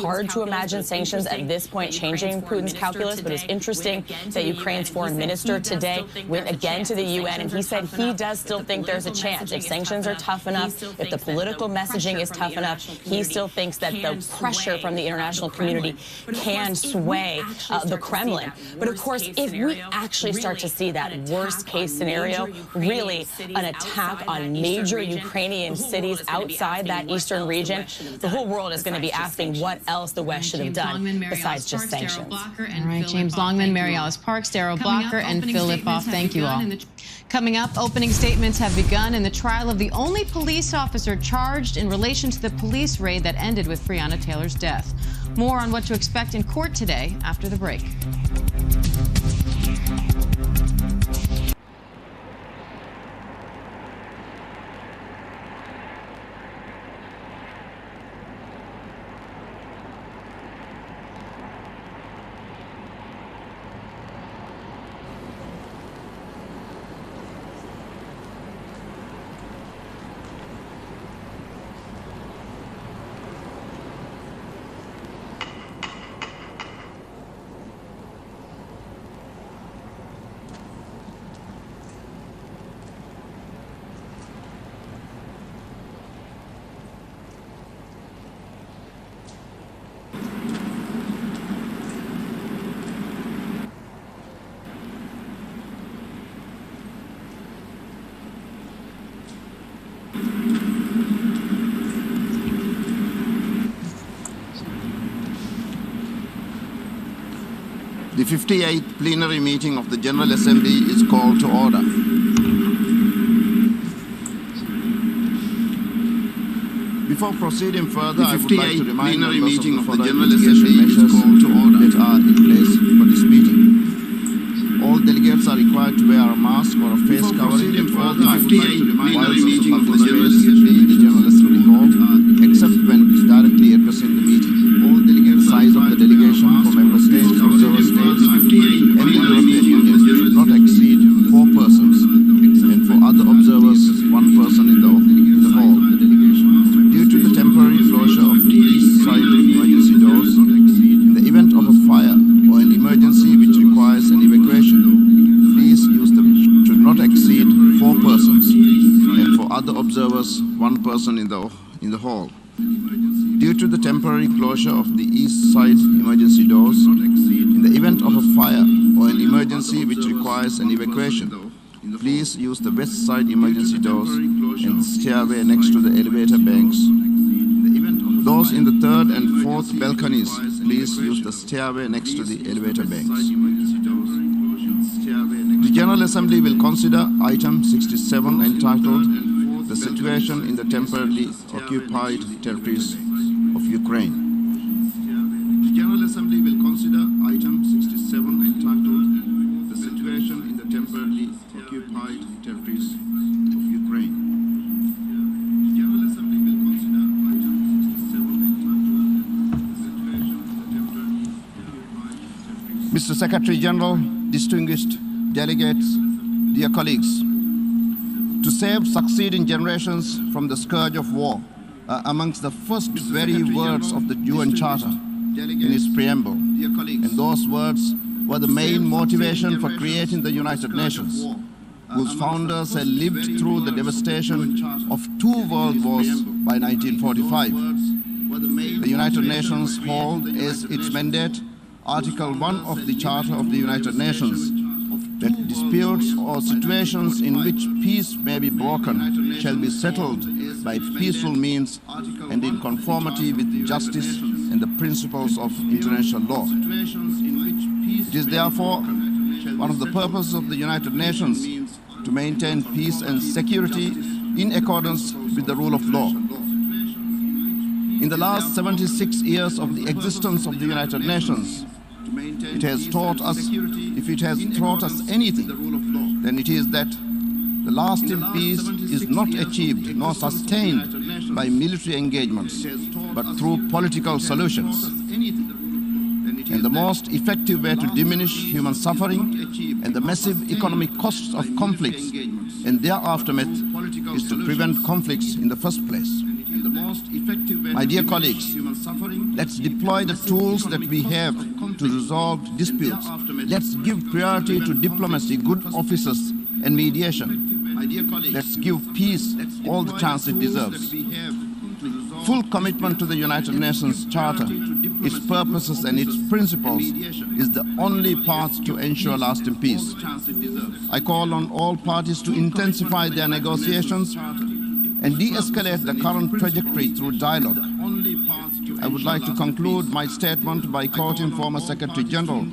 hard to imagine sanctions at this point changing Putin's calculus, but it's interesting that Ukraine's foreign minister today went again to the UN, and he said he does still think there's a chance. If sanctions are tough enough, if the political messaging is tough enough, he still thinks that the pressure from the international community can sway the Kremlin. But of course, if we actually start to see that worst case scenario, really an attack on major Ukrainian cities outside that eastern region, the whole world is going to be asking what else the West should have done besides just sanctions. All right, James Longman, Mary Alice Parks, Darryl Blocker, and Phil Lipoff. Thank you all. Coming up, opening statements have begun in the trial of the only police officer charged in relation to the police raid that ended with Breonna Taylor's death. More on what to expect in court today after the break. The 58th plenary meeting of the General Assembly is called to order. Before proceeding further, I would like to remind members of the General Assembly measures that are in place for this meeting. All delegates are required to wear a mask or a face covering at all times while also public space in the General Assembly hall, except when directly addressing the meeting. The size of the delegation for member states, observer states, and the European Union should not exceed 4 persons, and for other observers, 1 person in the hall. Due to the temporary closure of the east side emergency doors, in the event of a fire or an emergency which requires an evacuation, please should not exceed 4 persons, and for other observers, 1 person in the hall. Due to the temporary closure of the east side emergency doors, in the event of a fire or an emergency which requires an evacuation, please use the west side emergency doors and the stairway next to the elevator banks. Those in the 3rd and 4th balconies, please use the stairway next to the elevator banks. The General Assembly will consider item 67 entitled "The Situation in the Temporarily Occupied Territories of Ukraine." The General Assembly will consider item 67 entitled "The Situation in the Temporarily Occupied Territories of Ukraine." The General Assembly will consider item 67 entitled "The Situation in the Temporarily Occupied Territories." Mr. Secretary General, distinguished delegates, dear colleagues, to save succeeding generations from the scourge of war amongst the first very words of the UN Charter in its preamble. And those words were the main motivation for creating the United Nations, whose founders had lived through the devastation of 2 world wars by 1945. The United Nations hold as its mandate Article 1 of the Charter of the United Nations, that disputes or situations in which peace may be broken shall be settled by peaceful means and in conformity with justice and the principles of international law. It is therefore one of the purposes of the United Nations to maintain peace and security in accordance with the rule of law. In the last 76 years of the existence of the United Nations, it has taught us, if it has taught us anything, then it is that the lasting peace is not achieved nor sustained by military engagements, but through political solutions. And the most effective way to diminish human suffering and the massive economic costs of conflicts and their aftermath is to prevent conflicts in the first place. My dear colleagues, Let's deploy the tools that we have to resolve disputes. Let's give priority to diplomacy, good officers, and mediation. Let's give peace all the chance it deserves. Full commitment to the United Nations Charter, its purposes and its principles is the only path to ensure lasting peace. I call on all parties to intensify their negotiations and de-escalate the current trajectory through dialogue. I would like to conclude my statement by quoting former Secretary General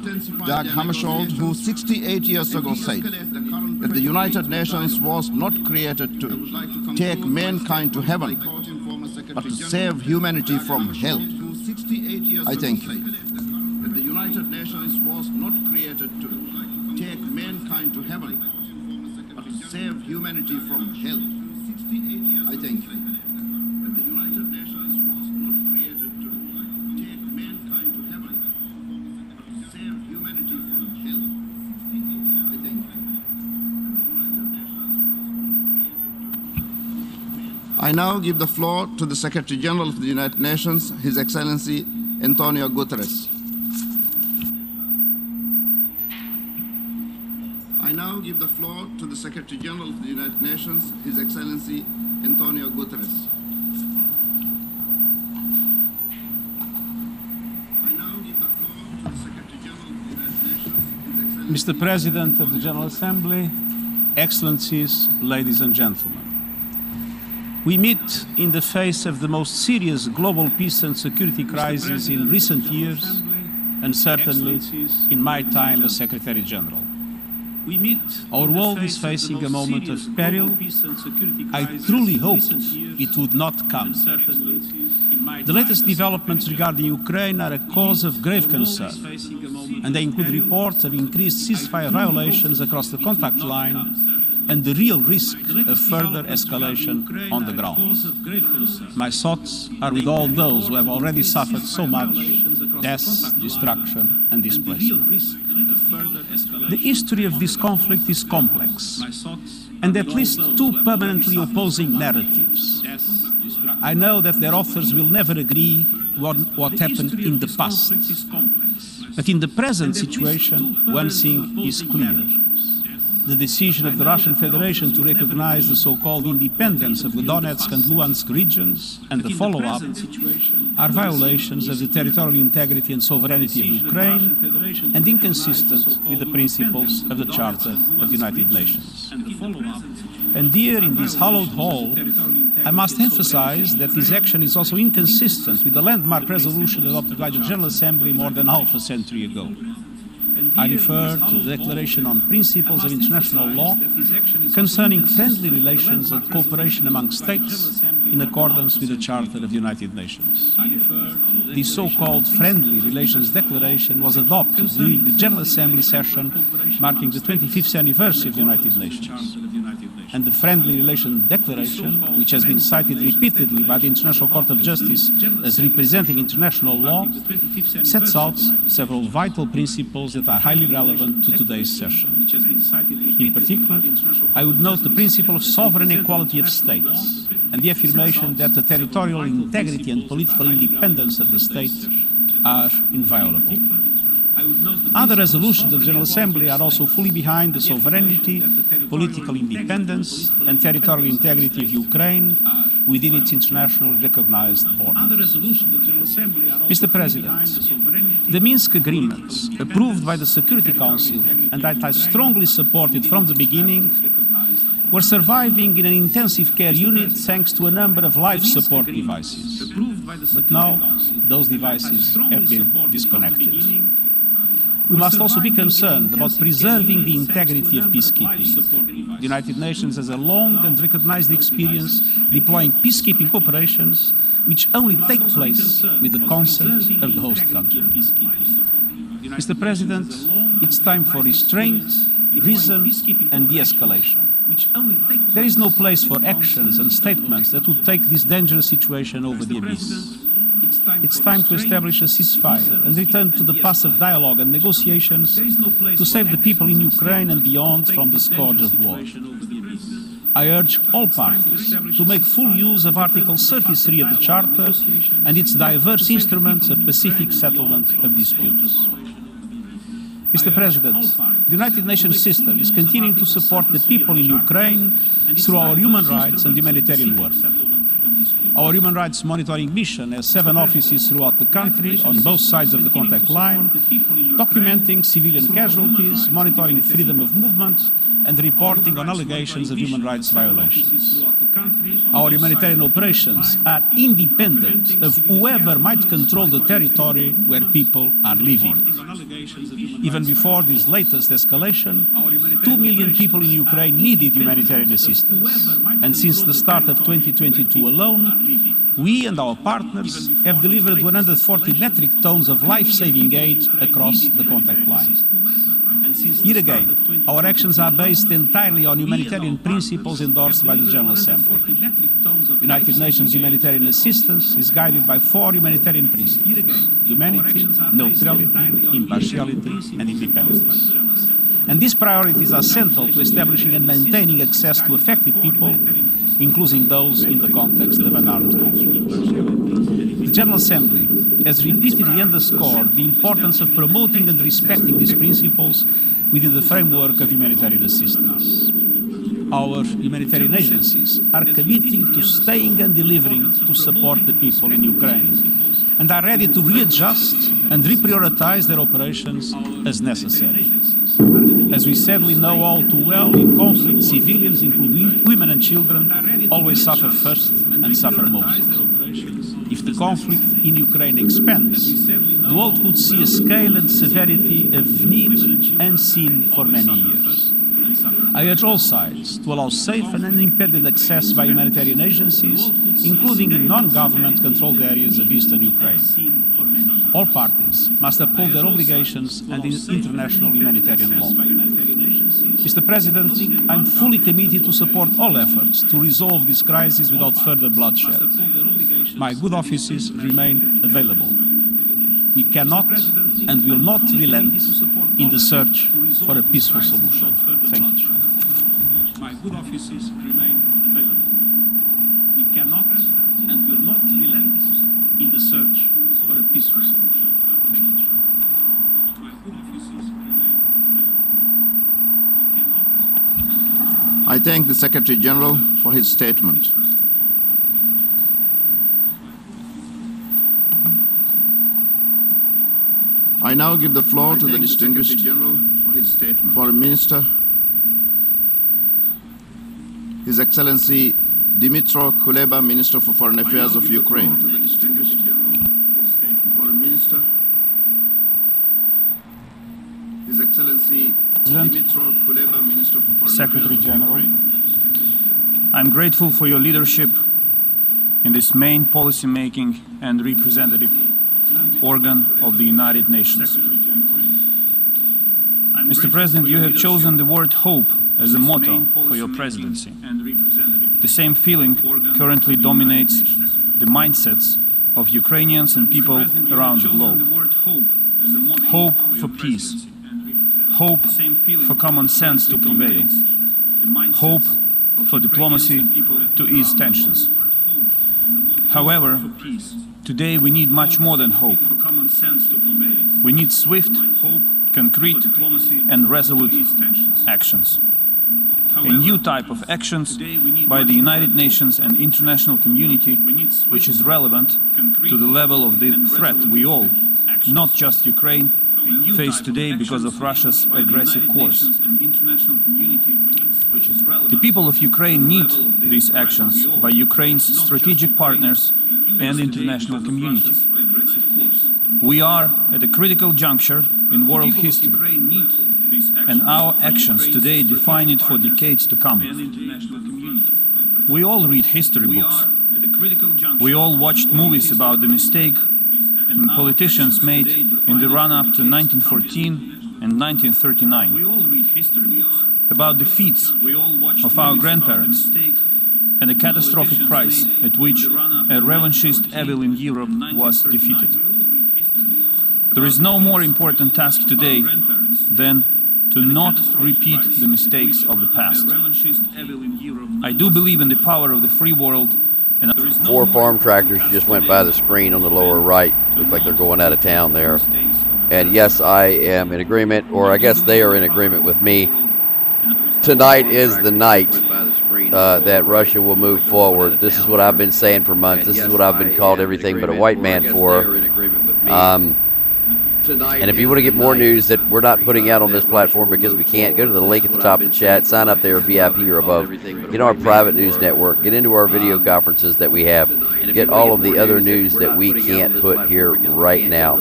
Dag Hammarskjöld, who 68 years ago said that the United Nations was not created to take mankind to heaven, but to save humanity from hell. I thank you. The United Nations was not created to take mankind to heaven, but to save humanity from hell. I thank you. The United Nations was not created to take mankind to heaven, but to save humanity from hell. I thank you. I now give the floor to the Secretary General of the United Nations, His Excellency Antonio Guterres. I now give the floor to the Secretary General of the United Nations, His Excellency Antonio Guterres. I now give the floor to the Secretary General of the United Nations, His Excellency. Mr. President of the General Assembly, Excellencies, ladies and gentlemen. We meet in the face of the most serious global peace and security crisis in recent years, and certainly in my time as Secretary General. Our world is facing a moment of peril. I truly hoped it would not come. The latest developments regarding Ukraine are a cause of grave concern, and they include reports of increased ceasefire violations across the contact line and the real risk of further escalation on the ground. My thoughts are with all those who have already suffered so much death, destruction, and displacement. The history of this conflict is complex, and at least two permanently opposing narratives. I know that their authors will never agree what happened in the past, but in the present situation, one thing is clear. The decision of the Russian Federation to recognize the so-called independence of the Donetsk and Luhansk regions and the follow-up are violations of the territorial integrity and sovereignty of Ukraine and inconsistent with the principles of the Charter of the United Nations. And here, in this hallowed hall, I must emphasize that this action is also inconsistent with the landmark resolution adopted by the General Assembly more than half a century ago. I refer to the Declaration on Principles of International Law concerning friendly relations and cooperation among states in accordance with the Charter of the United Nations. The so-called Friendly Relations Declaration was adopted during the General Assembly session marking the 25th anniversary of the United Nations. And the Friendly Relations Declaration, which has been cited repeatedly by the International Court of Justice as representing international law, sets out several vital principles that are highly relevant to today's session. In particular, I would note the principle of sovereign equality of states and the affirmation that the territorial integrity and political independence of the state are inviolable. Other resolutions of the General Assembly are also fully behind the sovereignty, political independence and territorial integrity of Ukraine within its internationally recognized borders. Mr. President, the Minsk agreements, approved by the Security Council and that I strongly supported from the beginning, were surviving in an intensive care unit thanks to a number of life support devices. But now, those devices have been disconnected. We must also be concerned about preserving the integrity of peacekeeping. The United Nations has a long and recognized experience deploying peacekeeping operations which only take place with the consent of the host country. Mr. President, it's time for restraint, reason and de-escalation. There is no place for actions and statements that would take this dangerous situation over the abyss. It's time to establish a ceasefire and return to the path of dialogue and negotiations to save the people in Ukraine and beyond from the scourge of war. I urge all parties to make full use of Article 33 of the Charter and its diverse instruments of pacific settlement of disputes. Mr. President, the United Nations system is continuing to support the people in Ukraine through our human rights and humanitarian work. Our human rights monitoring mission has 7 offices throughout the country on both sides of the contact line, documenting civilian casualties, monitoring freedom of movement, and reporting on allegations of human rights violations. Our humanitarian operations are independent of whoever might control the territory where people are living. Even before this latest escalation, 2 million people in Ukraine needed humanitarian assistance. And since the start of 2022 alone, we and our partners have delivered 140 metric tons of life-saving aid across the contact line. Here again, our actions are based entirely on humanitarian principles endorsed by the General Assembly. United Nations humanitarian assistance is guided by 4 humanitarian principles: humanity, neutrality, impartiality, and independence. And these priorities are central to establishing and maintaining access to affected people, including those in the context of an armed conflict. The General Assembly has repeatedly underscored the importance of promoting and respecting these principles within the framework of humanitarian assistance. Our humanitarian agencies are committing to staying and delivering to support the people in Ukraine and are ready to readjust and reprioritize their operations as necessary. As we sadly know all too well, in conflict, civilians, including women and children, always suffer first and suffer most. If the conflict in Ukraine expands, the world could see a scale and severity of need unseen for many years. I urge all sides to allow safe and unimpeded access by humanitarian agencies, including in non-government controlled areas of eastern Ukraine. All parties must uphold their obligations and international humanitarian law. Mr. President, I'm fully committed to support all efforts to resolve this crisis without further bloodshed. My good offices remain available. We cannot and will not relent in the search for a peaceful solution. Thank you. My good offices remain available. We cannot and will not relent in the search for a peaceful solution. Thank you. My good offices remain available. We cannot. I thank the Secretary General for his statement. I now give the floor to the distinguished Foreign Minister, His Excellency Dmytro Kuleba, Minister for Foreign Affairs of Ukraine. Foreign Minister, His Excellency Dmytro Kuleba, Minister for Foreign Secretary Affairs General, of Ukraine. I'm grateful for your leadership in this main policy-making and representative organ of the United Nations. Mr. President, you have chosen the word hope as a motto for your presidency. The same feeling currently dominates the mindsets of Ukrainians and people around the globe. Hope for peace. Hope for common sense to prevail. Hope for diplomacy to ease tensions. However, today we need much more than hope. We need swift, concrete and resolute actions. A new type of actions by the United Nations and international community which is relevant to the level of the threat we all, not just Ukraine, face today because of Russia's aggressive course. The people of Ukraine need these actions by Ukraine's strategic partners and international community. We are at a critical juncture in world history, and our actions today define it for decades to come. We all read history books. We all watched movies about the mistake politicians made in the run-up to 1914 and 1939, about the feats of our grandparents, and the catastrophic price at which a revanchist evil in Europe was defeated. There is no more important task today than to to not repeat the mistakes of the past. I do believe in the power of the free world. And 4 farm tractors just went by the screen on the lower right. Looks like they're going out of town there. And yes, I am in agreement, or I guess they are in agreement with me. Tonight is the night that Russia will move forward. This is what I've been saying for months. This is what I've been called everything but a white man for. And if you want to get more news that we're not putting out on this platform because we can't, go to the link at the top of the chat, sign up there, VIP or above, get our private news network, get into our video conferences that we have, get all of the other news that we can't put here right now.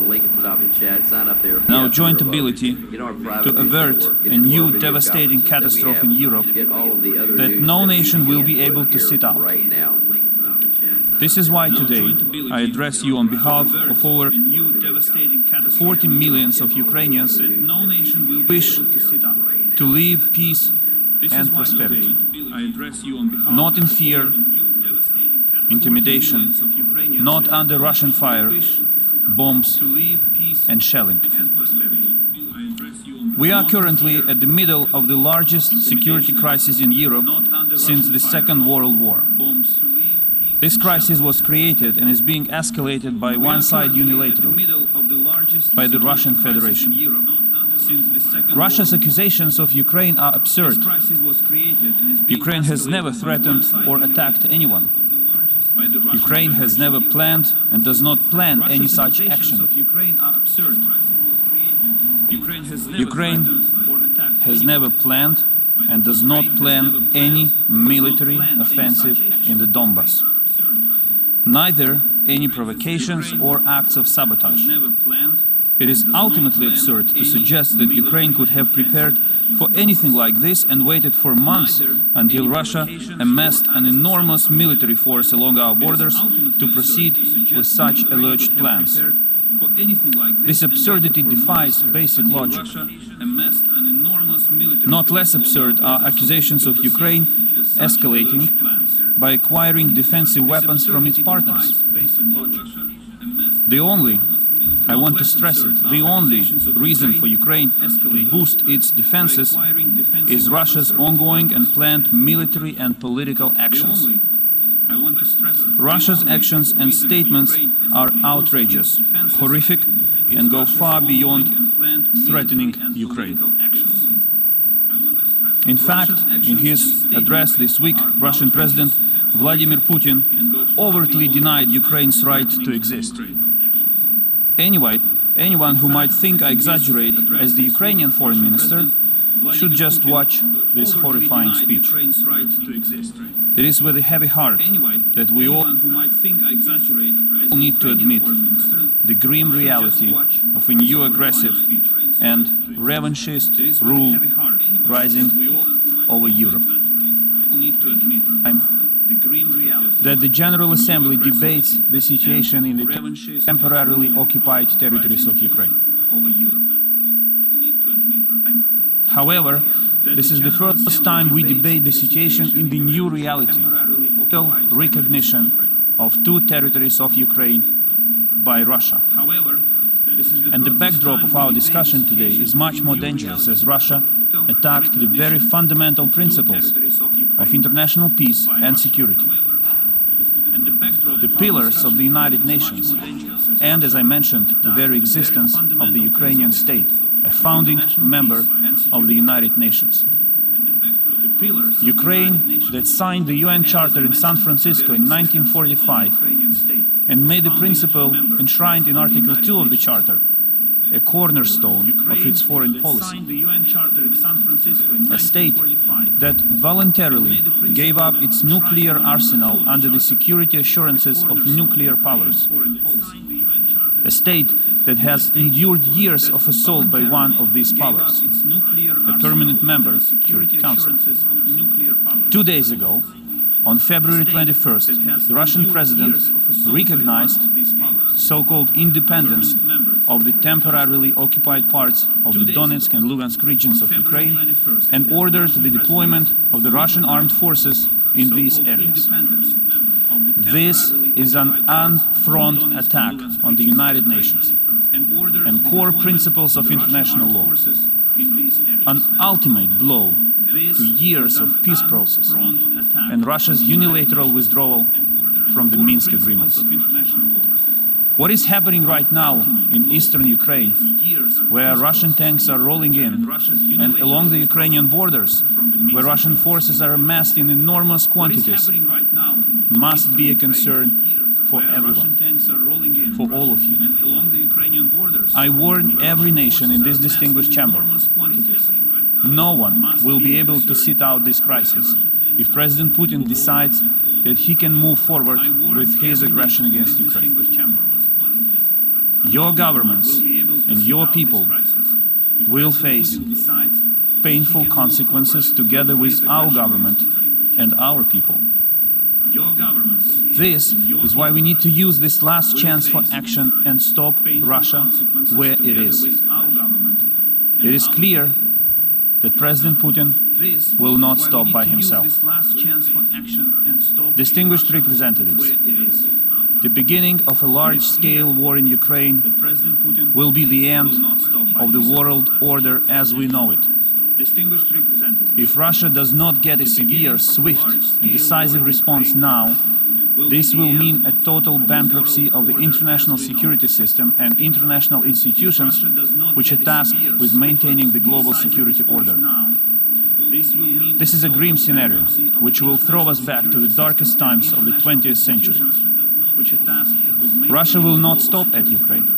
Now joint ability to avert a new devastating catastrophe in Europe that no nation will be able to sit out. This is why today I address you on behalf of over 40 million of Ukrainians who wish to live peace and prosperity, not in fear, intimidation, not under Russian fire, bombs and shelling. We are currently at the middle of the largest security crisis in Europe since the Second World War. This crisis was created and is being escalated by one side unilaterally, by the Russian Federation. Russia's accusations of Ukraine are absurd. Ukraine has never threatened or attacked anyone. Ukraine has never planned and does not plan any such action. Ukraine has never planned and does not plan any military offensive in the Donbas. Neither any provocations or acts of sabotage. It is ultimately absurd to suggest that Ukraine could have prepared for anything like this and waited for months until Russia amassed an enormous military force along our borders to proceed with such alleged plans. This absurdity defies basic logic. Not less absurd are accusations of Ukraine escalating by acquiring defensive weapons from its partners. The only, I want to stress it, the only reason for Ukraine to boost its defenses is Russia's ongoing and planned military and political actions. Russia's actions and statements are outrageous, horrific, and go far beyond threatening Ukraine. In fact, in his address this week, Russian President Vladimir Putin overtly denied Ukraine's right to exist. Anyway, anyone who might think I exaggerate as the Ukrainian foreign minister should just watch this horrifying speech. It is with a heavy heart that we all need to admit the grim reality of a new aggressive and revanchist rule rising over Europe. That the General Assembly debates the situation in the temporarily occupied territories of Ukraine. However, this is the first time we debate the situation in the new reality, the recognition of 2 territories of Ukraine by Russia. And the backdrop of our discussion today is much more dangerous as Russia attacked the very fundamental principles of international peace and security, the pillars of the United Nations, and, as I mentioned, the very existence of the Ukrainian state, a founding member of the United Nations. Ukraine, that signed the UN Charter in San Francisco in 1945 and made the principle enshrined in Article 2 of the Charter a cornerstone of its foreign policy. A state that voluntarily gave up its nuclear arsenal under the security assurances of nuclear powers. A state that has endured years of assault by one of these powers, a permanent member of the Security Council. 2 days ago, on February 21st, the Russian president recognized so-called independence of the temporarily occupied parts of the Donetsk and Lugansk regions of Ukraine and ordered the deployment of the Russian armed forces in these areas. This is an unfront attack on the United Nations, and core principles of international law. An ultimate blow to years of peace process and Russia's unilateral withdrawal from the Minsk agreements. What is happening right now in eastern Ukraine, where Russian tanks are rolling in, and along the Ukrainian borders, where Russian forces are amassed in enormous quantities, must be a concern for everyone, for all of you. I warn every nation in this distinguished chamber, no one will be able to sit out this crisis if President Putin decides that he can move forward with his aggression against Ukraine. Your governments and your people will face painful consequences together with our government and our people. This is why we need to use this last chance for action and stop Russia where it is. It is clear that President Putin will not stop by himself. Distinguished representatives, the beginning of a large-scale war in Ukraine will be the end of the world order as we know it. If Russia does not get a severe, swift and decisive response now, this will mean a total bankruptcy of the international security system and international institutions which are tasked with maintaining the global security order. This is a grim scenario which will throw us back to the darkest times of the 20th century. Russia will not stop at Ukraine.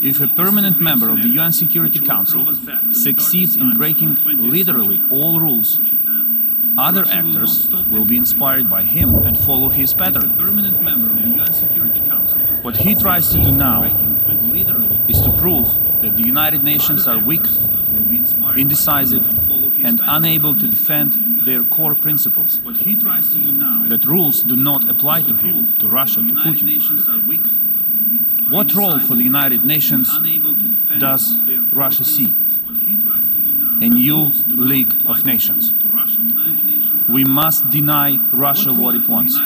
If a permanent member of the UN Security Council succeeds in breaking literally all rules, other actors will be inspired by him and follow his pattern. What he tries to do now is to prove that the United Nations are weak, indecisive, and unable to defend their core principles. That rules do not apply to him, to Russia, to Putin. What role for the United Nations does Russia see? A new League of Nations. We must deny Russia what it wants.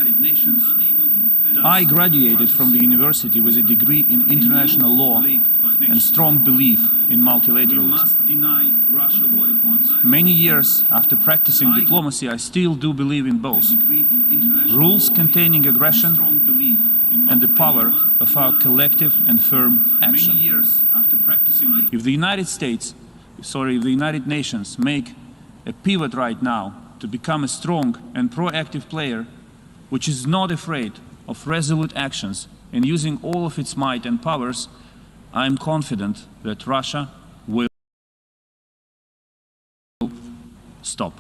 I graduated from the university with a degree in international law and strong belief in multilateralism. Many years after practicing diplomacy, I still do believe in both. Rules containing aggression and the power of our collective and firm action. If the United Nations make a pivot right now to become a strong and proactive player, which is not afraid of resolute actions and using all of its might and powers, I am confident that Russia will stop.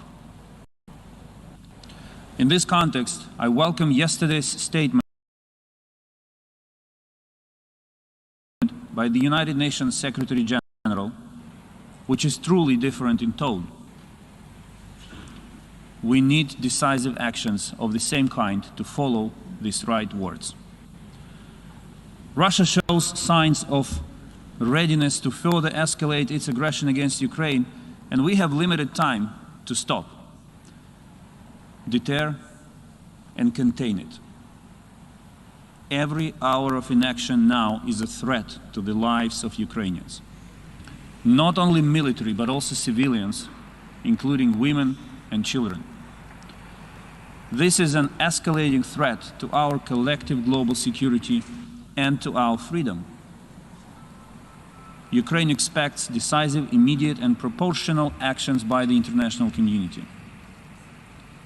In this context, I welcome yesterday's statement by the United Nations Secretary General, which is truly different in tone. We need decisive actions of the same kind to follow these right words. Russia shows signs of readiness to further escalate its aggression against Ukraine, and we have limited time to stop, deter, and contain it. Every hour of inaction now is a threat to the lives of Ukrainians. Not only military, but also civilians, including women and children. This is an escalating threat to our collective global security and to our freedom. Ukraine expects decisive, immediate, and proportional actions by the international community.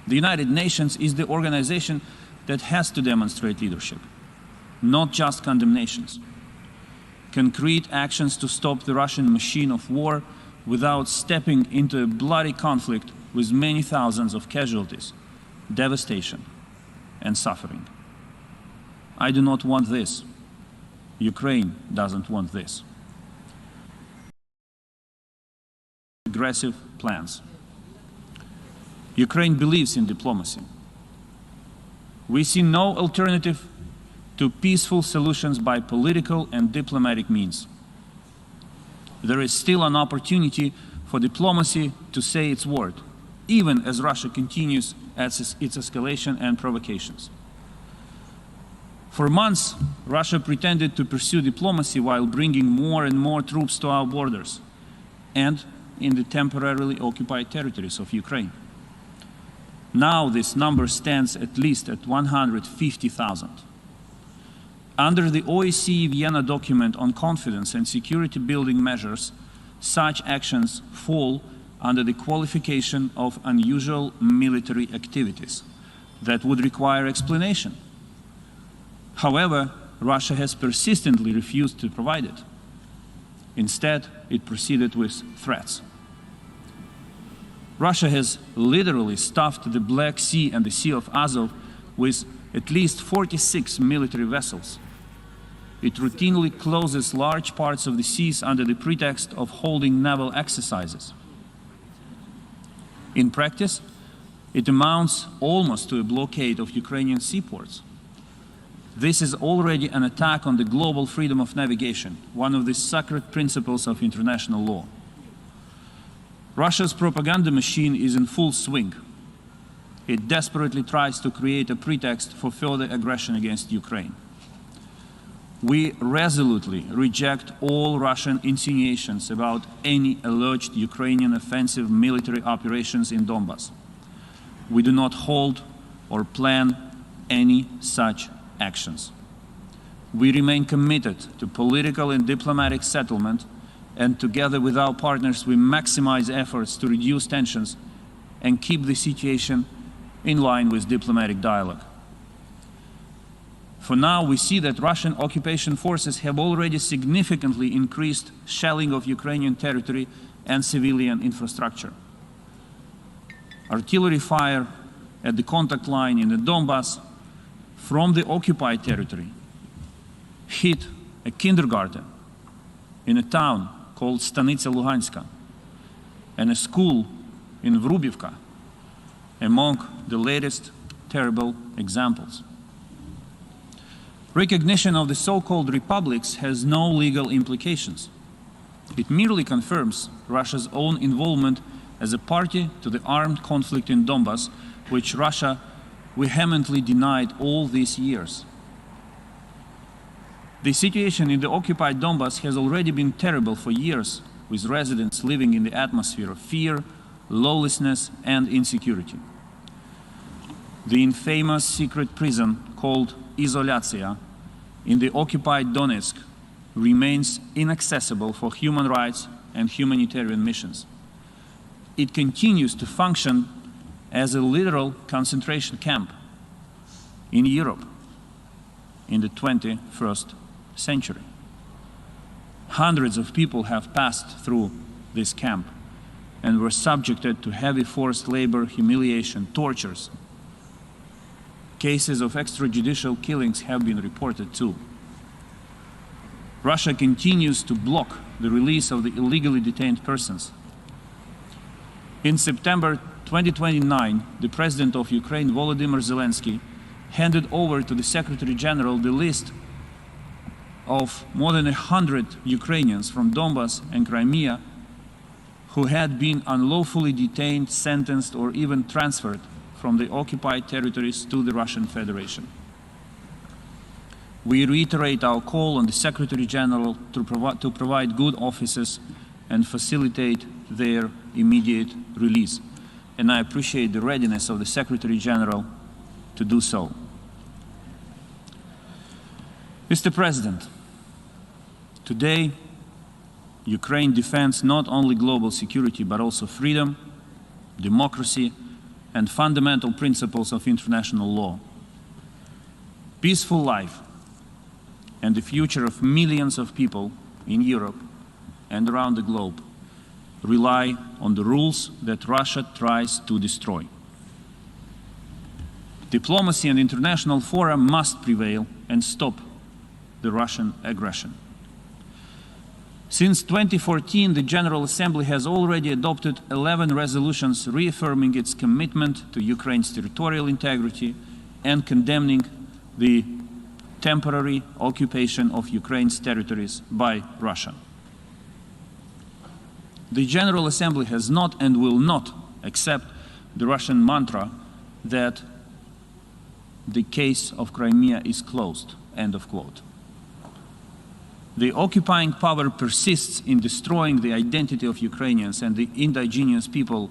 The United Nations is the organization that has to demonstrate leadership, not just condemnations. Concrete actions to stop the Russian machine of war without stepping into a bloody conflict with many thousands of casualties, devastation, and suffering. I do not want this. Ukraine doesn't want this. Aggressive plans. Ukraine believes in diplomacy. We see no alternative to peaceful solutions by political and diplomatic means. There is still an opportunity for diplomacy to say its word, even as Russia continues its escalation and provocations. For months, Russia pretended to pursue diplomacy while bringing more and more troops to our borders and in the temporarily occupied territories of Ukraine. Now this number stands at least at 150,000. Under the OSCE Vienna document on confidence and security building measures, such actions fall under the qualification of unusual military activities that would require explanation. However, Russia has persistently refused to provide it. Instead, it proceeded with threats. Russia has literally stuffed the Black Sea and the Sea of Azov with at least 46 military vessels. It routinely closes large parts of the seas under the pretext of holding naval exercises. In practice, it amounts almost to a blockade of Ukrainian seaports. This is already an attack on the global freedom of navigation, one of the sacred principles of international law. Russia's propaganda machine is in full swing. It desperately tries to create a pretext for further aggression against Ukraine. We resolutely reject all Russian insinuations about any alleged Ukrainian offensive military operations in Donbas. We do not hold or plan any such actions. We remain committed to political and diplomatic settlement, and together with our partners we maximize efforts to reduce tensions and keep the situation in line with diplomatic dialogue. For now, we see that Russian occupation forces have already significantly increased shelling of Ukrainian territory and civilian infrastructure. Artillery fire at the contact line in the Donbas from the occupied territory hit a kindergarten in a town called Stanitsa Luhanska and a school in Vrubivka, among the latest terrible examples. Recognition of the so-called republics has no legal implications. It merely confirms Russia's own involvement as a party to the armed conflict in Donbas, which Russia vehemently denied all these years. The situation in the occupied Donbas has already been terrible for years, with residents living in the atmosphere of fear, lawlessness, and insecurity. The infamous secret prison called Izolyatsiya in the occupied Donetsk remains inaccessible for human rights and humanitarian missions. It continues to function as a literal concentration camp in Europe in the 21st century. Hundreds of people have passed through this camp and were subjected to heavy forced labor, humiliation, tortures. Cases of extrajudicial killings have been reported too. Russia continues to block the release of the illegally detained persons. In September 2029, the President of Ukraine, Volodymyr Zelensky, handed over to the Secretary General the list of more than 100 Ukrainians from Donbas and Crimea who had been unlawfully detained, sentenced, or even transferred from the occupied territories to the Russian Federation. We reiterate our call on the Secretary General to provide good offices and facilitate their immediate release. And I appreciate the readiness of the Secretary General to do so. Mr. President, today, Ukraine defends not only global security, but also freedom, democracy, and fundamental principles of international law. Peaceful life and the future of millions of people in Europe and around the globe rely on the rules that Russia tries to destroy. Diplomacy and international fora must prevail and stop the Russian aggression. Since 2014, the General Assembly has already adopted 11 resolutions reaffirming its commitment to Ukraine's territorial integrity and condemning the temporary occupation of Ukraine's territories by Russia. The General Assembly has not and will not accept the Russian mantra that the case of Crimea is closed End of quote. The occupying power persists in destroying the identity of Ukrainians and the indigenous people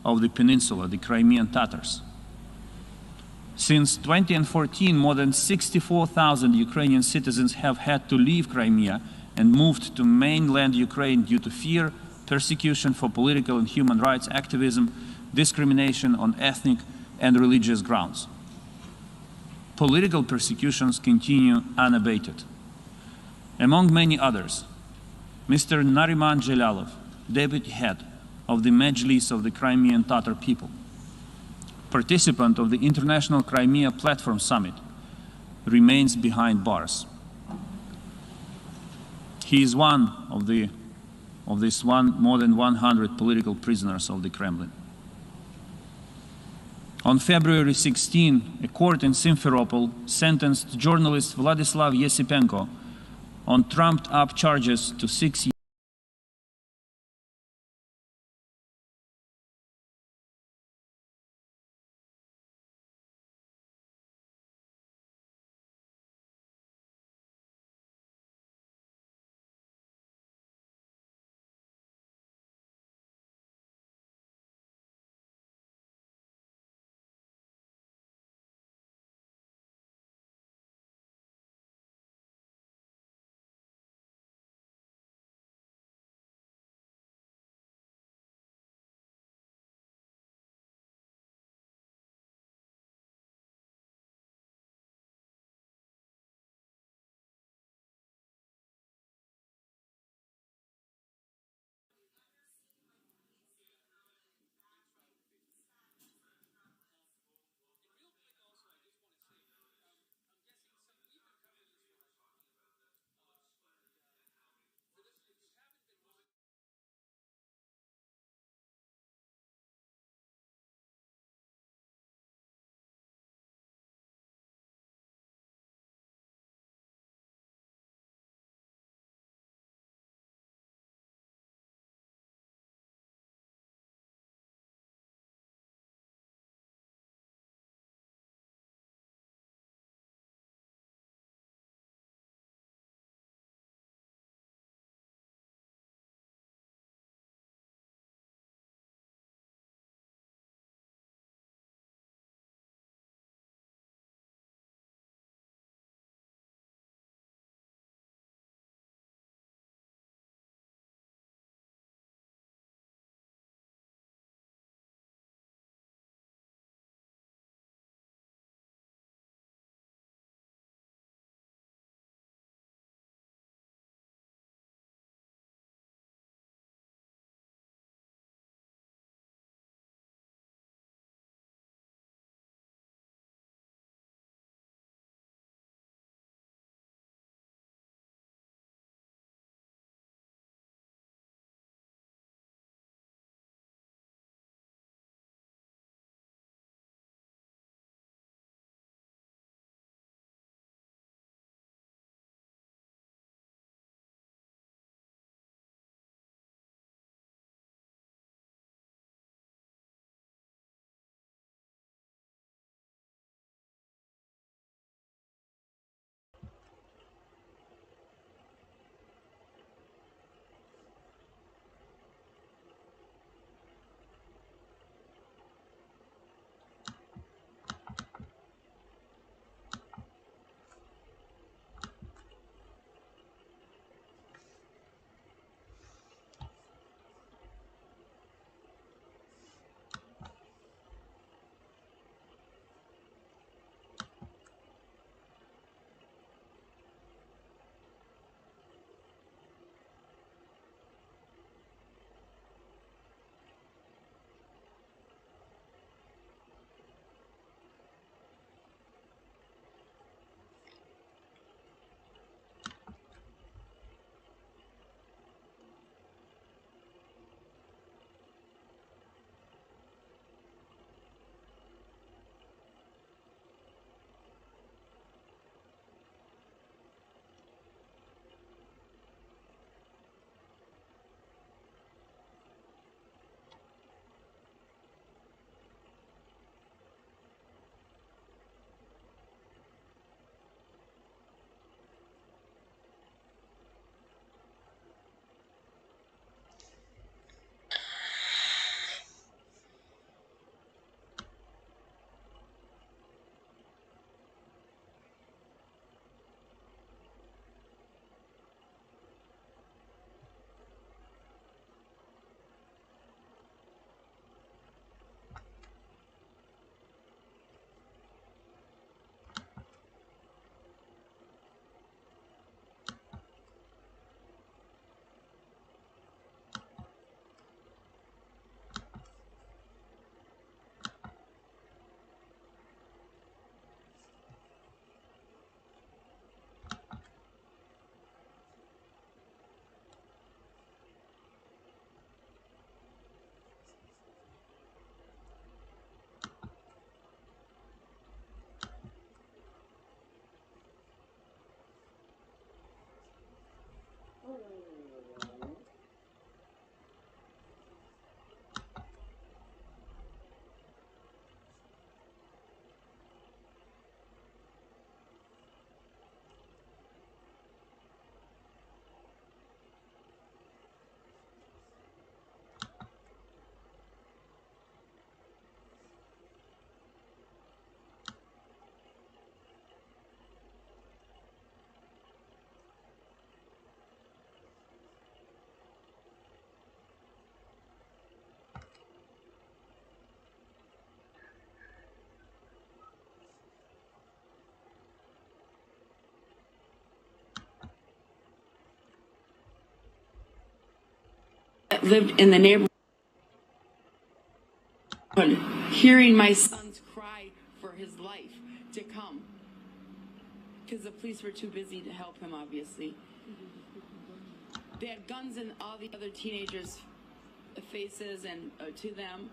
of the peninsula, the Crimean Tatars. Since 2014, more than 64,000 Ukrainian citizens have had to leave Crimea and moved to mainland Ukraine due to fear, persecution for political and human rights activism, discrimination on ethnic and religious grounds. Political persecutions continue unabated. Among many others, Mr. Nariman Jelalov, deputy head of the Mejlis of the Crimean Tatar people, participant of the International Crimea Platform Summit, remains behind bars. He is one of more than 100 political prisoners of the Kremlin. On February 16, a court in Simferopol sentenced journalist Vladislav Yesipenko on trumped-up charges to 6 years. that lived in the neighborhood hearing my son's cry for his life to come, because the police were too busy to help him, obviously. They had guns in all the other teenagers' faces and to them,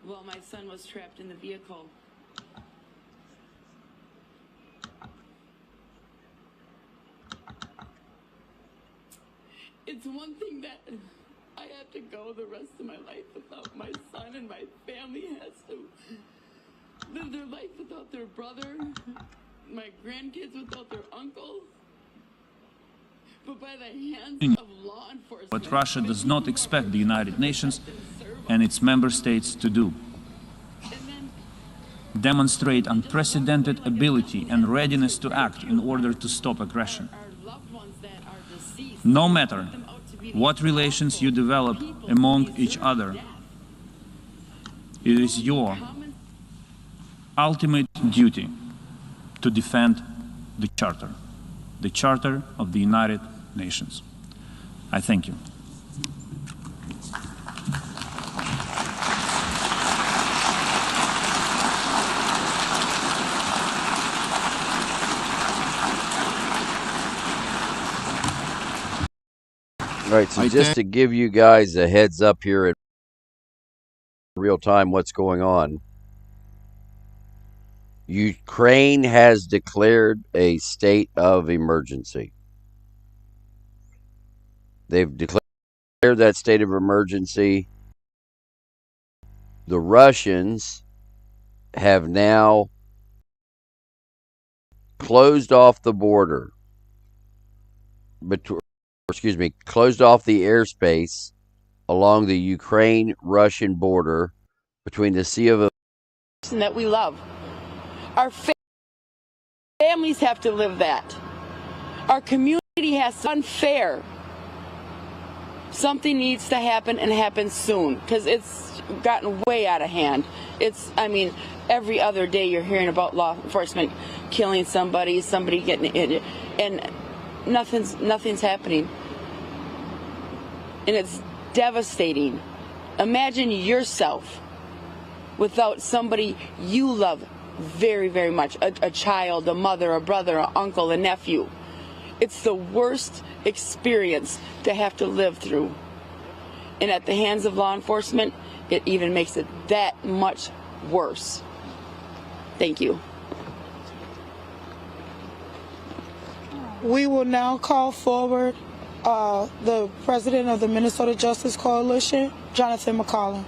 while my son was trapped in the vehicle. It's one thing that I have to go the rest of my life without my son, and my family has to live their life without their brother, my grandkids without their uncle. But by the hands of law enforcement. What Russia does not expect the United Nations and its member states to do. Demonstrate unprecedented ability and readiness to act in order to stop aggression. No matter what relations you develop among each other, it is your ultimate duty to defend the Charter of the United Nations. I thank you. All right, so just to give you guys a heads up here in real time what's going on. Ukraine has declared a state of emergency. They've declared that state of emergency. The Russians have now closed off the border, closed off the airspace along the Ukraine-Russian border between the Sea of that we love. Our families have to live that. Our community has to. Unfair. Something needs to happen, and happen soon, because it's gotten way out of hand. I mean, every other day you're hearing about law enforcement killing somebody getting it, and nothing's happening. And it's devastating. Imagine yourself without somebody you love very, very much, a child, a mother, a brother, an uncle, a nephew. It's the worst experience to have to live through. And at the hands of law enforcement, it even makes it that much worse. Thank you. We will now call forward the president of the Minnesota Justice Coalition, Jonathan McClellan.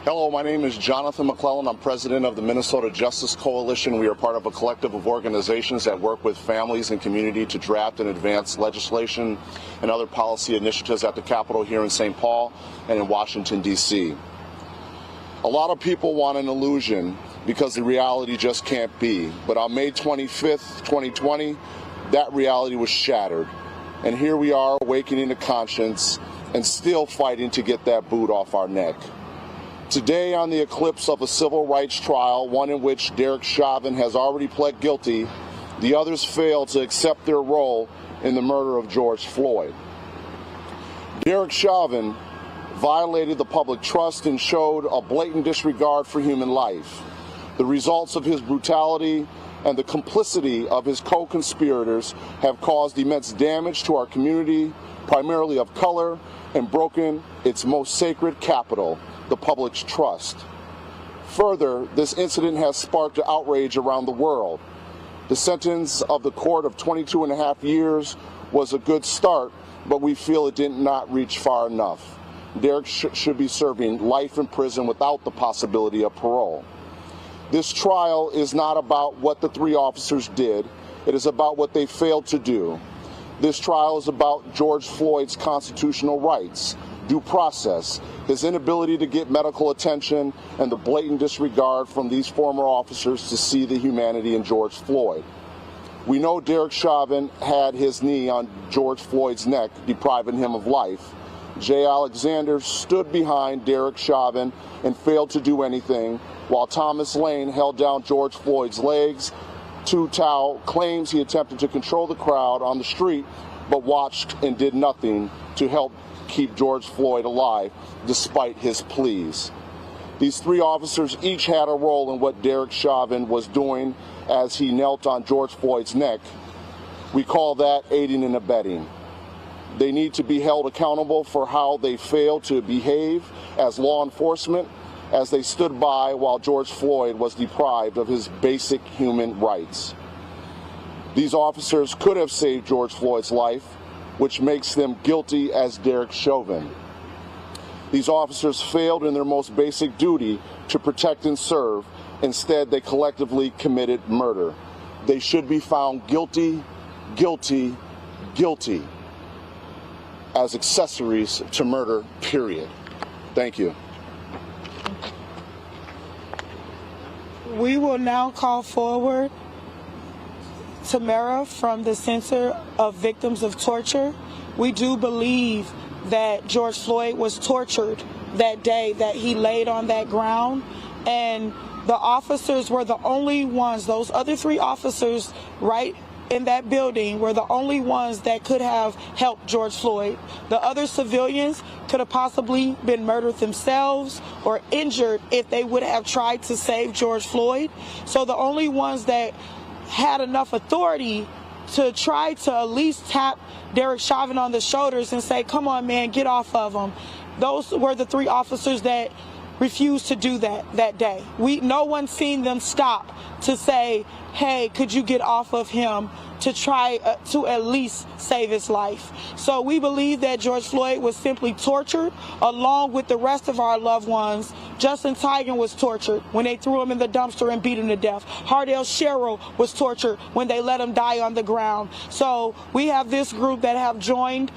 Hello, my name is Jonathan McClellan. I'm president of the Minnesota Justice Coalition. We are part of a collective of organizations that work with families and community to draft and advance legislation and other policy initiatives at the Capitol here in St. Paul and in Washington, D.C. A lot of people want an illusion because the reality just can't be. But on May 25th, 2020, that reality was shattered. And here we are awakening to conscience and still fighting to get that boot off our neck. Today, on the eclipse of a civil rights trial, one in which Derek Chauvin has already pled guilty, the others failed to accept their role in the murder of George Floyd. Derek Chauvin violated the public trust and showed a blatant disregard for human life. The results of his brutality and the complicity of his co-conspirators have caused immense damage to our community, primarily of color, and broken its most sacred capital, the public's trust. Further, this incident has sparked outrage around the world. The sentence of the court of 22.5 years was a good start, but we feel it did not reach far enough. Derek should be serving life in prison without the possibility of parole. This trial is not about what the three officers did. It is about what they failed to do. This trial is about George Floyd's constitutional rights, due process, his inability to get medical attention, and the blatant disregard from these former officers to see the humanity in George Floyd. We know Derek Chauvin had his knee on George Floyd's neck, depriving him of life. Jay Alexander stood behind Derek Chauvin and failed to do anything, while Thomas Lane held down George Floyd's legs Tou Thao claims he attempted to control the crowd on the street, but watched and did nothing to help keep George Floyd alive, despite his pleas. These three officers each had a role in what Derek Chauvin was doing as he knelt on George Floyd's neck. We call that aiding and abetting. They need to be held accountable for how they failed to behave as law enforcement as they stood by while George Floyd was deprived of his basic human rights. These officers could have saved George Floyd's life, which makes them guilty as Derek Chauvin. These officers failed in their most basic duty to protect and serve. Instead, they collectively committed murder. They should be found guilty, guilty, guilty as accessories to murder, period. Thank you. We will now call forward Tamara from the Center of Victims of Torture. We do believe that George Floyd was tortured that day that he laid on that ground, and the officers were the only ones, those other three officers right in that building were the only ones that could have helped George Floyd. The other civilians could have possibly been murdered themselves or injured if they would have tried to save George Floyd. So the only ones that had enough authority to try to at least tap Derek Chauvin on the shoulders and say, come on, man, get off of him. Those were the three officers that refused to do that day. No one seen them stop to say, hey, could you get off of him to try to at least save his life. So we believe that George Floyd was simply tortured along with the rest of our loved ones. Justin Tigan was tortured when they threw him in the dumpster and beat him to death. Hardell Sherrill was tortured when they let him die on the ground. So we have this group that have joined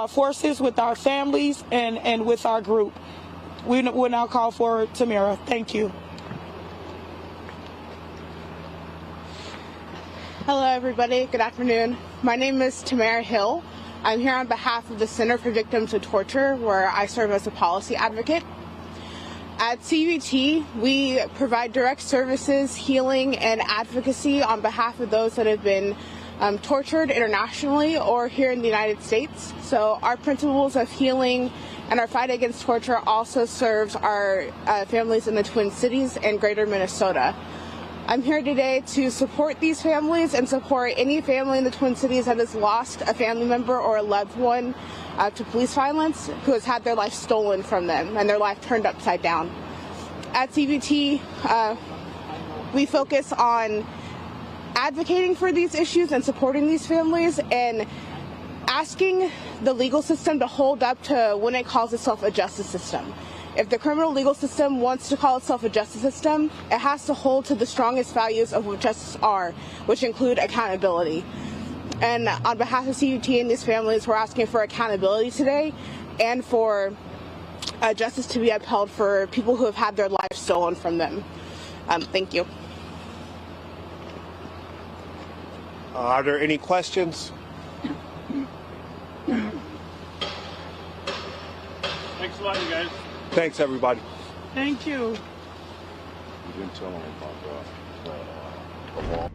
forces with our families and with our group. We will now call for Tamara. Thank you. Hello, everybody. Good afternoon. My name is Tamara Hill. I'm here on behalf of the Center for Victims of Torture, where I serve as a policy advocate. At CVT, we provide direct services, healing, and advocacy on behalf of those that have been tortured internationally or here in the United States. So our principles of healing and our fight against torture also serves our families in the Twin Cities and Greater Minnesota. I'm here today to support these families and support any family in the Twin Cities that has lost a family member or a loved one to police violence, who has had their life stolen from them and their life turned upside down. At CVT, we focus on advocating for these issues and supporting these families and asking the legal system to hold up to when it calls itself a justice system. If the criminal legal system wants to call itself a justice system, it has to hold to the strongest values of what justice are, which include accountability. And on behalf of CUT and these families, we're asking for accountability today and for justice to be upheld for people who have had their lives stolen from them. Thank you. Are there any questions? Thanks a lot, you guys. Thanks, everybody. Thank you. You didn't tell them about the wall.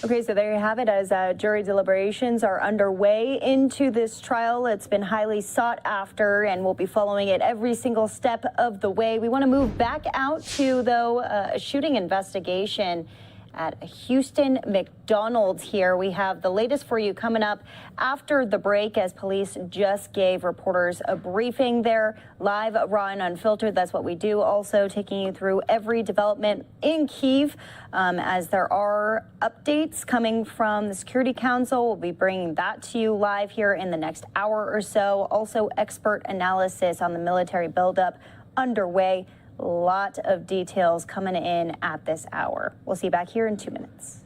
Okay, so there you have it. As jury deliberations are underway into this trial, it's been highly sought after, and we'll be following it every single step of the way. We want to move back out to, though, a shooting investigation at a Houston McDonald's here. We have the latest for you coming up after the break, as police just gave reporters a briefing there, live, raw, and unfiltered. That's what we do. Also taking you through every development in Kyiv, as there are updates coming from the Security Council. We'll be bringing that to you live here in the next hour or so. Also, expert analysis on the military buildup underway. A lot of details coming in at this hour. We'll see you back here in 2 minutes.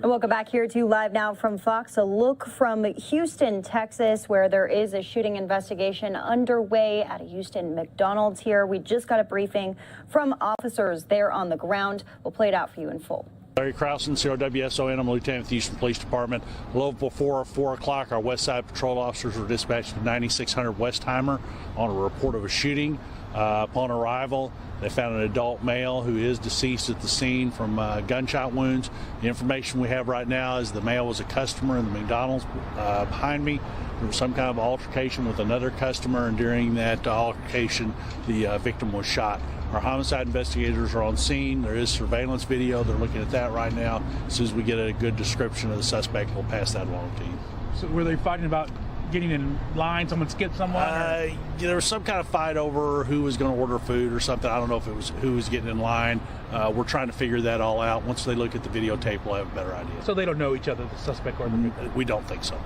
And welcome back here to Live Now from Fox. A look from Houston, Texas, where there is a shooting investigation underway at a Houston McDonald's here. We just got a briefing from officers there on the ground. We'll play it out for you in full. Larry Krausen, CRWSON. I'm a lieutenant with the Houston Police Department. A little before 4 o'clock, our West Side Patrol officers were dispatched to 9600 Westheimer on a report of a shooting. Upon arrival, they found an adult male who is deceased at the scene from gunshot wounds. The information we have right now is the male was a customer in the McDonald's behind me. There was some kind of altercation with another customer, and during that altercation, the victim was shot. Our homicide investigators are on scene. There is surveillance video. They're looking at that right now. As soon as we get a good description of the suspect, we'll pass that along to you. So were they fighting about getting in line? Someone skipped someone? There was some kind of fight over who was going to order food or something. I don't know if it was who was getting in line. We're trying to figure that all out. Once they look at the videotape, we'll have a better idea. So they don't know each other, the suspect or the victim? We don't think so.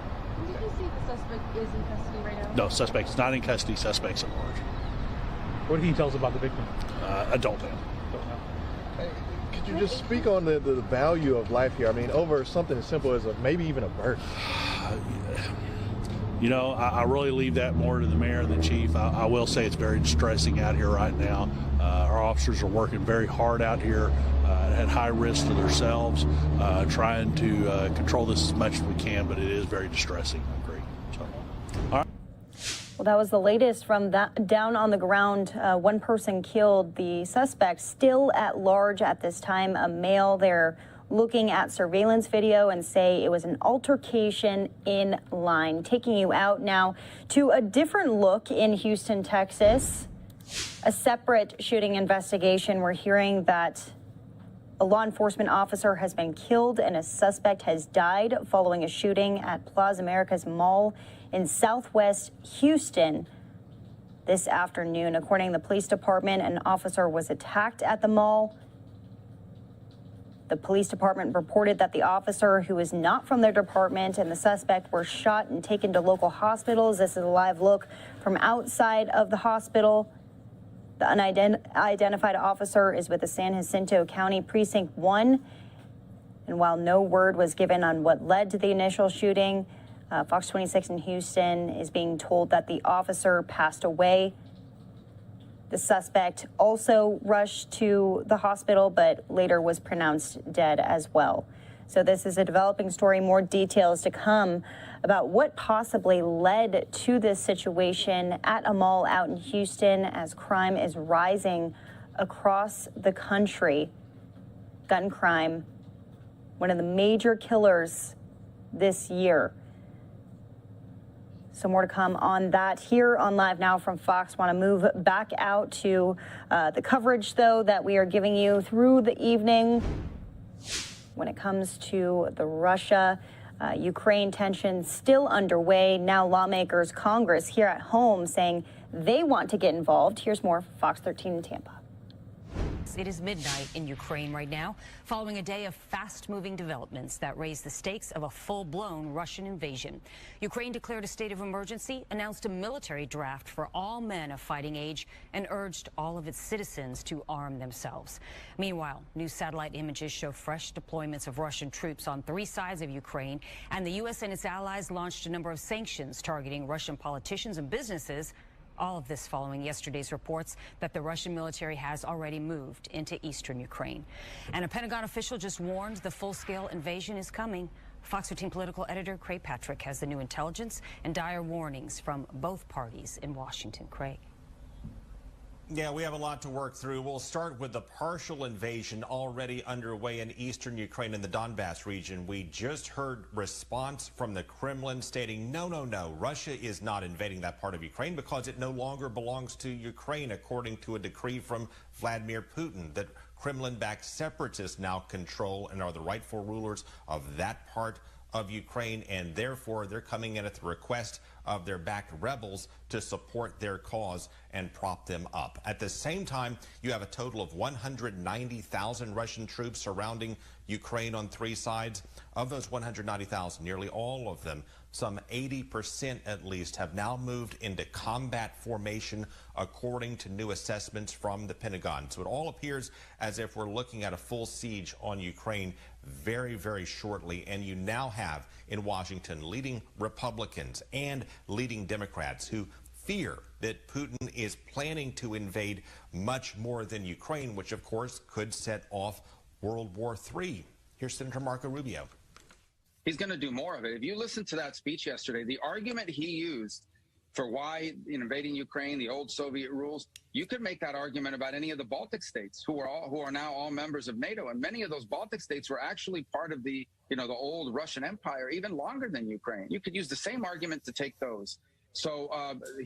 Did you see the suspect is in custody right now? No, suspect is not in custody. Suspect's at large. What can you tell us about the victim? Adult male. Could you just speak on the value of life here? I mean, over something as simple as maybe even a birth. You know, I really leave that more to the mayor and the chief. I will say it's very distressing out here right now. Our officers are working very hard out here at high risk to themselves, trying to control this as much as we can, but it is very distressing. I agree. So, all right. Well, that was the latest from that down on the ground. One person killed. The suspect still at large at this time, a male. They're looking at surveillance video and say it was an altercation in line. Taking you out now to a different look in Houston, Texas. A separate shooting investigation. We're hearing that a law enforcement officer has been killed and a suspect has died following a shooting at Plaza Americas Mall in southwest Houston this afternoon. According to the police department, an officer was attacked at the mall. The police department reported that the officer, who is not from their department, and the suspect were shot and taken to local hospitals. This is a live look from outside of the hospital. The unidentified officer is with the San Jacinto County Precinct 1. And while no word was given on what led to the initial shooting, Fox 26 in Houston is being told that the officer passed away. The suspect also rushed to the hospital, but later was pronounced dead as well. So this is a developing story. More details to come about what possibly led to this situation at a mall out in Houston as crime is rising across the country. Gun crime, one of the major killers this year. So more to come on that here on Live Now from Fox. Want to move back out to the coverage, though, that we are giving you through the evening when it comes to the Russia-Ukraine tension still underway. Now lawmakers, Congress here at home saying they want to get involved. Here's more from Fox 13 in Tampa. It is midnight in Ukraine right now, following a day of fast-moving developments that raise the stakes of a full-blown Russian invasion. Ukraine declared a state of emergency, announced a military draft for all men of fighting age, and urged all of its citizens to arm themselves. Meanwhile, new satellite images show fresh deployments of Russian troops on 3 sides of Ukraine, and the U.S. and its allies launched a number of sanctions targeting Russian politicians and businesses. All of this following yesterday's reports that the Russian military has already moved into eastern Ukraine. And a Pentagon official just warned the full-scale invasion is coming. Fox 13 political editor Craig Patrick has the new intelligence and dire warnings from both parties in Washington. Craig. Yeah, we have a lot to work through. We'll start with the partial invasion already underway in eastern Ukraine in the Donbass region. We just heard response from the Kremlin stating, no, Russia is not invading that part of Ukraine because it no longer belongs to Ukraine, according to a decree from Vladimir Putin, that Kremlin-backed separatists now control and are the rightful rulers of that part of Ukraine, and therefore they're coming in at the request of their backed rebels to support their cause and prop them up. At the same time, you have a total of 190,000 Russian troops surrounding Ukraine on 3 sides. Of those 190,000, nearly all of them, some 80% at least, have now moved into combat formation, according to new assessments from the Pentagon. So it all appears as if we're looking at a full siege on Ukraine very, very shortly. And you now have in Washington leading Republicans and leading Democrats who fear that Putin is planning to invade much more than Ukraine, which of course could set off World War III. Here's Senator Marco Rubio. He's going to do more of it. If you listen to that speech yesterday, the argument he used for why invading Ukraine, the old Soviet rules, you could make that argument about any of the Baltic states who are now all members of NATO. And many of those Baltic states were actually part of the old Russian Empire, even longer than Ukraine. You could use the same argument to take those. So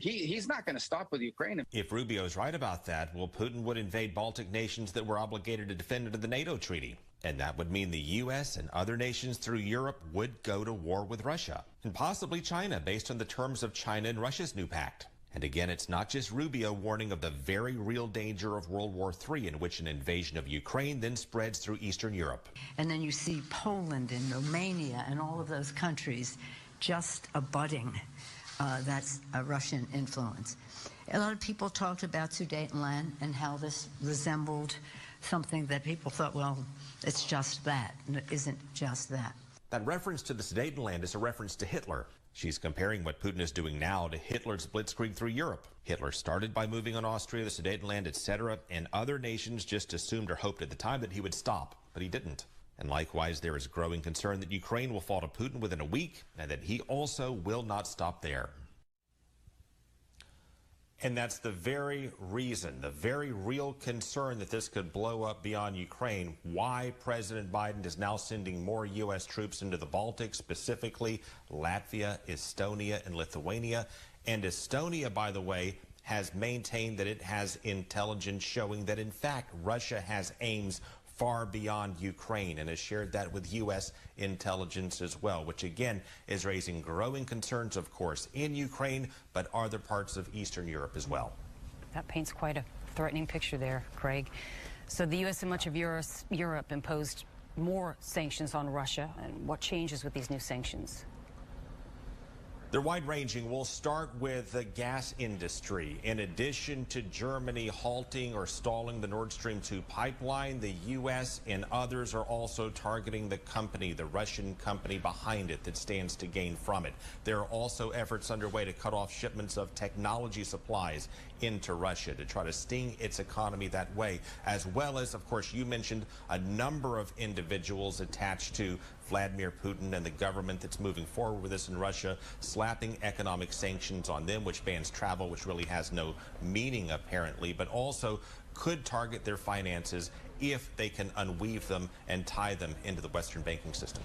he's not going to stop with Ukraine. If Rubio's right about that, well, Putin would invade Baltic nations that were obligated to defend under the NATO treaty. And that would mean the U.S. and other nations through Europe would go to war with Russia, and possibly China, based on the terms of China and Russia's new pact. And again, it's not just Rubio warning of the very real danger of World War III, in which an invasion of Ukraine then spreads through Eastern Europe. And then you see Poland and Romania and all of those countries just abutting that's a Russian influence. A lot of people talked about Sudetenland and how this resembled something that people thought, well, it's just that. And it isn't just that. That reference to the Sudetenland is a reference to Hitler. She's comparing what Putin is doing now to Hitler's blitzkrieg through Europe. Hitler started by moving on Austria, the Sudetenland, etc., and other nations just assumed or hoped at the time that he would stop, but he didn't. And likewise, there is growing concern that Ukraine will fall to Putin within a week, and that he also will not stop there. And that's the very reason, the very real concern that this could blow up beyond Ukraine, why President Biden is now sending more U.S. troops into the Baltics, specifically Latvia, Estonia, and Lithuania. And Estonia, by the way, has maintained that it has intelligence showing that, in fact, Russia has aims far beyond Ukraine, and has shared that with U.S. intelligence as well, which again is raising growing concerns, of course, in Ukraine, but other parts of Eastern Europe as well. That paints quite a threatening picture there, Craig. So the U.S. and much of Europe imposed more sanctions on Russia. And what changes with these new sanctions? They're wide-ranging. We'll start with the gas industry. In addition to Germany halting or stalling the Nord Stream 2 pipeline, the U.S. and others are also targeting the company, the Russian company behind it that stands to gain from it. There are also efforts underway to cut off shipments of technology supplies into Russia to try to sting its economy that way, as well as, of course, you mentioned a number of individuals attached to Vladimir Putin and the government that's moving forward with this in Russia, slapping economic sanctions on them, which bans travel, which really has no meaning apparently, but also could target their finances if they can unweave them and tie them into the Western banking system.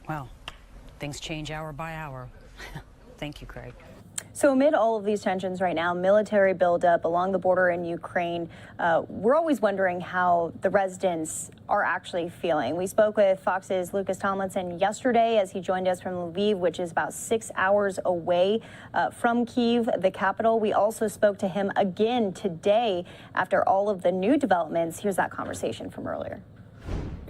Well, things change hour by hour. Thank you, Craig. So amid all of these tensions right now, military buildup along the border in Ukraine, we're always wondering how the residents are actually feeling. We spoke with Fox's Lucas Tomlinson yesterday as he joined us from Lviv, which is about 6 hours away from Kyiv, the capital. We also spoke to him again today after all of the new developments. Here's that conversation from earlier.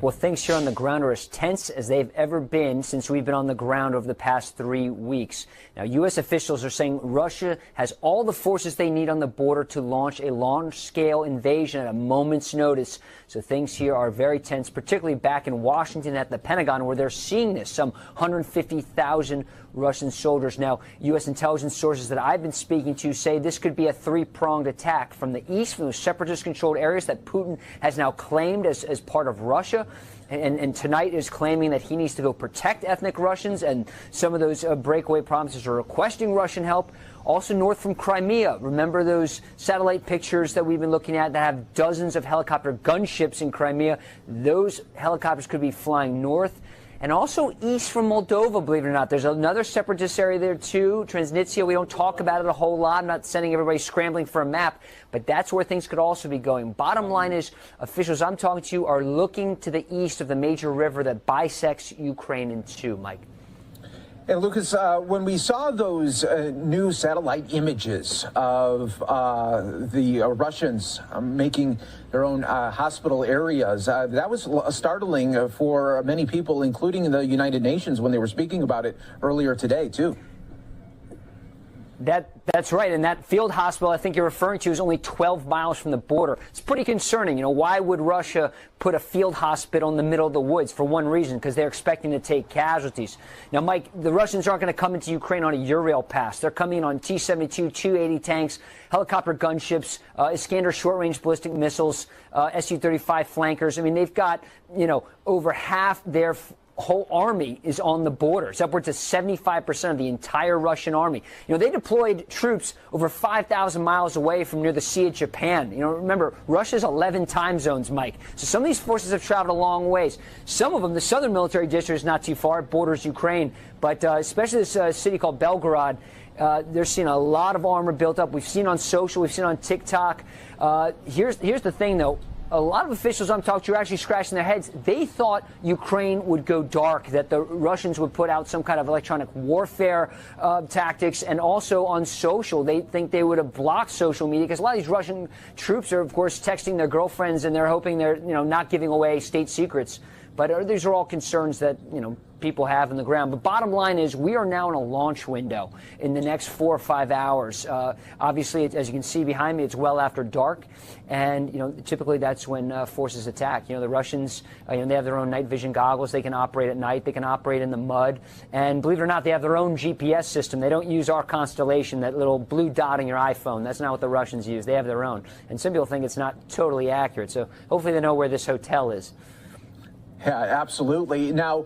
Well, things here on the ground are as tense as they've ever been since we've been on the ground over the past 3 weeks. Now, U.S. officials are saying Russia has all the forces they need on the border to launch a large-scale invasion at a moment's notice. So things here are very tense, particularly back in Washington at the Pentagon, where they're seeing this, some 150,000 Russian soldiers. Now, U.S. intelligence sources that I've been speaking to say this could be a three-pronged attack from the east, from those separatist-controlled areas that Putin has now claimed as part of Russia. And tonight is claiming that he needs to go protect ethnic Russians, and some of those breakaway provinces are requesting Russian help. Also north from Crimea. Remember those satellite pictures that we've been looking at that have dozens of helicopter gunships in Crimea? Those helicopters could be flying north. And also east from Moldova, believe it or not. There's another separatist area there, too, Transnistria. We don't talk about it a whole lot. I'm not sending everybody scrambling for a map, but that's where things could also be going. Bottom line is, officials I'm talking to are looking to the east of the major river that bisects Ukraine in two, Mike. And Lucas, when we saw those new satellite images of the Russians making their own hospital areas, that was startling for many people, including the United Nations, when they were speaking about it earlier today, too. That's right. And that field hospital I think you're referring to is only 12 miles from the border. It's pretty concerning. Why would Russia put a field hospital in the middle of the woods? For one reason, because they're expecting to take casualties. Now, Mike, the Russians aren't going to come into Ukraine on a Ural pass. They're coming in on T-72, Tu-80 tanks, helicopter gunships, Iskander short-range ballistic missiles, Su-35 flankers. I mean, they've got, over half their whole army is on the border. It's upwards of 75% of the entire Russian army. They deployed troops over 5,000 miles away from near the Sea of Japan. Remember, Russia's 11 time zones, Mike. So some of these forces have traveled a long ways. Some of them, the southern military district is not too far. It borders Ukraine. But especially this city called Belgorod, they're seeing a lot of armor built up. We've seen on social, we've seen on TikTok. Here's the thing, though. A lot of officials I'm talking to are actually scratching their heads. They thought Ukraine would go dark, that the Russians would put out some kind of electronic warfare tactics, and also on social. They think they would have blocked social media because a lot of these Russian troops are, of course, texting their girlfriends, and they're hoping they're, not giving away state secrets. But these are all concerns that, people have in the ground. But bottom line is we are now in a launch window in the next 4 or 5 hours. Obviously, as you can see behind me, it's well after dark. And, typically that's when forces attack. The Russians, they have their own night vision goggles. They can operate at night. They can operate in the mud. And believe it or not, they have their own GPS system. They don't use our constellation, that little blue dot on your iPhone. That's not what the Russians use. They have their own. And some people think it's not totally accurate. So hopefully they know where this hotel is. Yeah, absolutely. Now,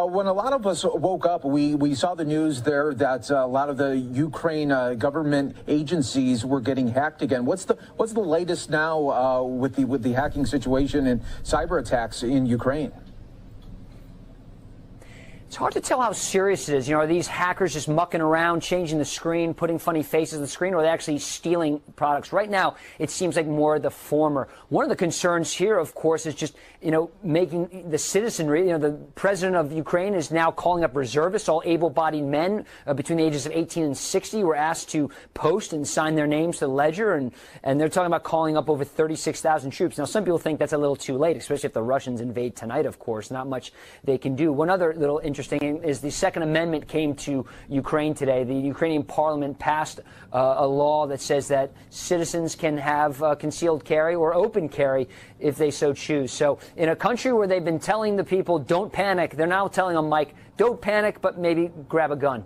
when a lot of us woke up, we saw the news there that a lot of the Ukraine government agencies were getting hacked again. What's the latest now with the hacking situation and cyber attacks in Ukraine? It's hard to tell how serious it is. Are these hackers just mucking around, changing the screen, putting funny faces on the screen, or are they actually stealing products? Right now, it seems like more of the former. One of the concerns here, of course, is just, making the citizenry, the president of Ukraine is now calling up reservists, all able-bodied men between the ages of 18 and 60 were asked to post and sign their names to the ledger, and they're talking about calling up over 36,000 troops. Now, some people think that's a little too late, especially if the Russians invade tonight, of course. Not much they can do. One other little interesting is the Second Amendment came to Ukraine today. The Ukrainian parliament passed a law that says that citizens can have concealed carry or open carry if they so choose. So in a country where they've been telling the people, don't panic, they're now telling them, Mike, don't panic, but maybe grab a gun.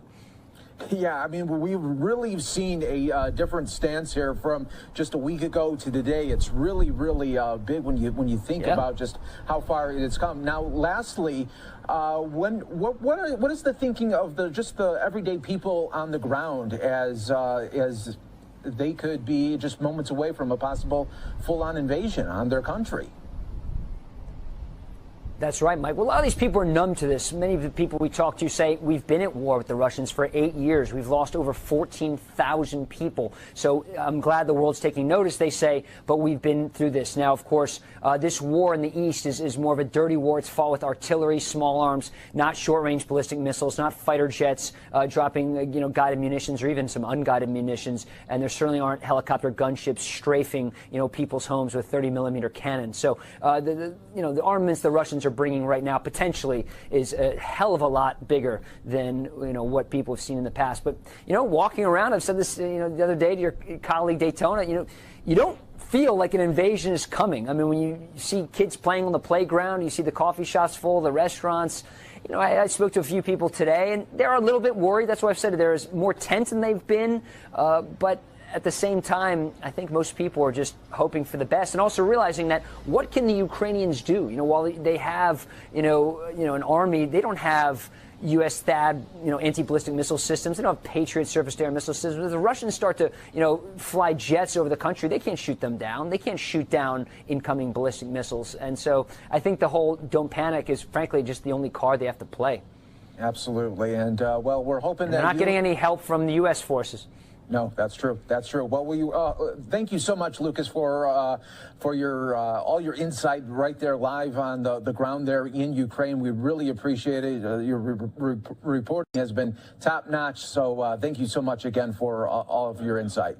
Yeah, I mean, we've really seen a different stance here from just a week ago to today. It's really, really big when you think about just how far it's come. Now, lastly, what is the thinking of the everyday people on the ground as they could be just moments away from a possible full-on invasion on their country? That's right, Mike. Well, a lot of these people are numb to this. Many of the people we talk to say we've been at war with the Russians for 8 years. We've lost over 14,000 people. So I'm glad the world's taking notice, they say, but we've been through this. Now, of course, this war in the East is more of a dirty war. It's fought with artillery, small arms, not short-range ballistic missiles, not fighter jets dropping guided munitions or even some unguided munitions. And there certainly aren't helicopter gunships strafing people's homes with 30-millimeter cannons. So the armaments the Russians are bringing right now potentially is a hell of a lot bigger than what people have seen in the past. But walking around, I've said this the other day to your colleague Daytona, you don't feel like an invasion is coming. I mean, when you see kids playing on the playground, you see the coffee shops full, the restaurants. I spoke to a few people today, and they're a little bit worried. That's why I've said there's more tense than they've been, but at the same time, I think most people are just hoping for the best, and also realizing that what can the Ukrainians do? While they have, an army, they don't have U.S. THAAD, anti-ballistic missile systems. They don't have Patriot surface-to-air missile systems. If the Russians start to, fly jets over the country, they can't shoot them down. They can't shoot down incoming ballistic missiles. And so I think the whole don't panic is, frankly, just the only card they have to play. Absolutely. And, well, we're hoping that they're not getting any help from the U.S. forces. No, that's true. That's true. Well, thank you so much, Lucas, for your all your insight right there live on the ground there in Ukraine. We really appreciate it. Your reporting has been top notch. So thank you so much again for all of your insight.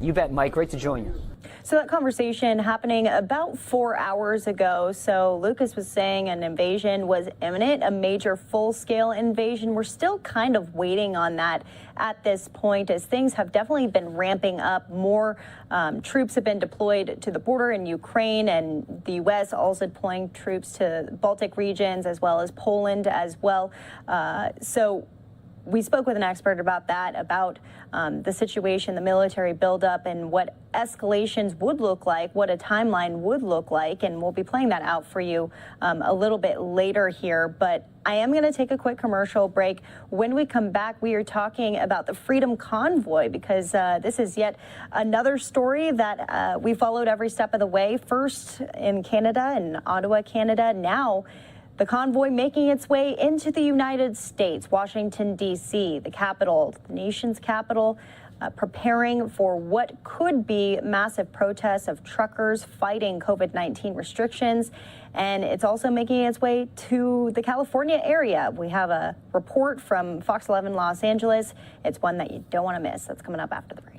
You bet, Mike. Great to join you. So that conversation happening about 4 hours ago. So Lucas was saying an invasion was imminent, a major full-scale invasion. We're still kind of waiting on that at this point, as things have definitely been ramping up. More troops have been deployed to the border in Ukraine, and the U.S. also deploying troops to Baltic regions as well as Poland as well. So we spoke with an expert about that, about the situation, the military buildup, and what escalations would look like, what a timeline would look like, and we'll be playing that out for you a little bit later here. But I am going to take a quick commercial break. When we come back, we are talking about the Freedom Convoy, because this is yet another story that we followed every step of the way. First in Canada, in Ottawa, Canada. Now the convoy making its way into the United States, Washington, D.C., the capital, the nation's capital, preparing for what could be massive protests of truckers fighting COVID-19 restrictions. And it's also making its way to the California area. We have a report from Fox 11 Los Angeles. It's one that you don't want to miss. That's coming up after the break.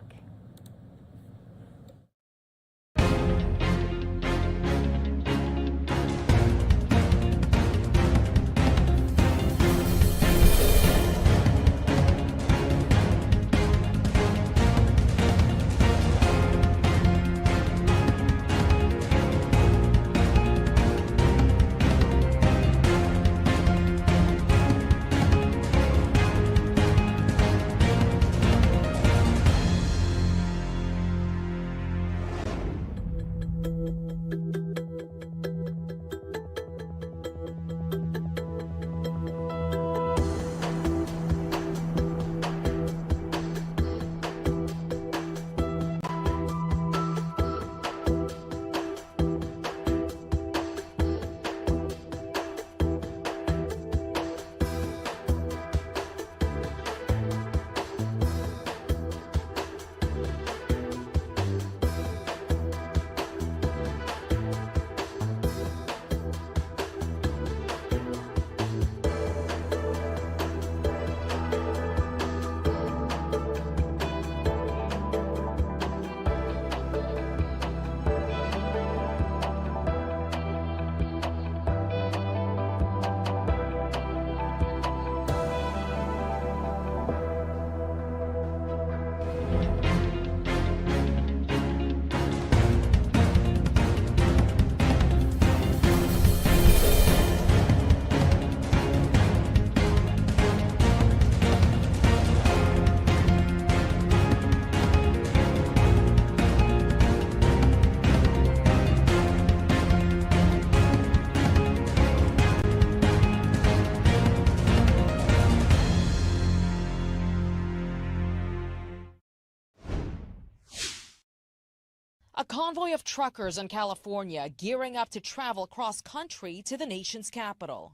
A convoy of truckers in California gearing up to travel cross-country to the nation's capital.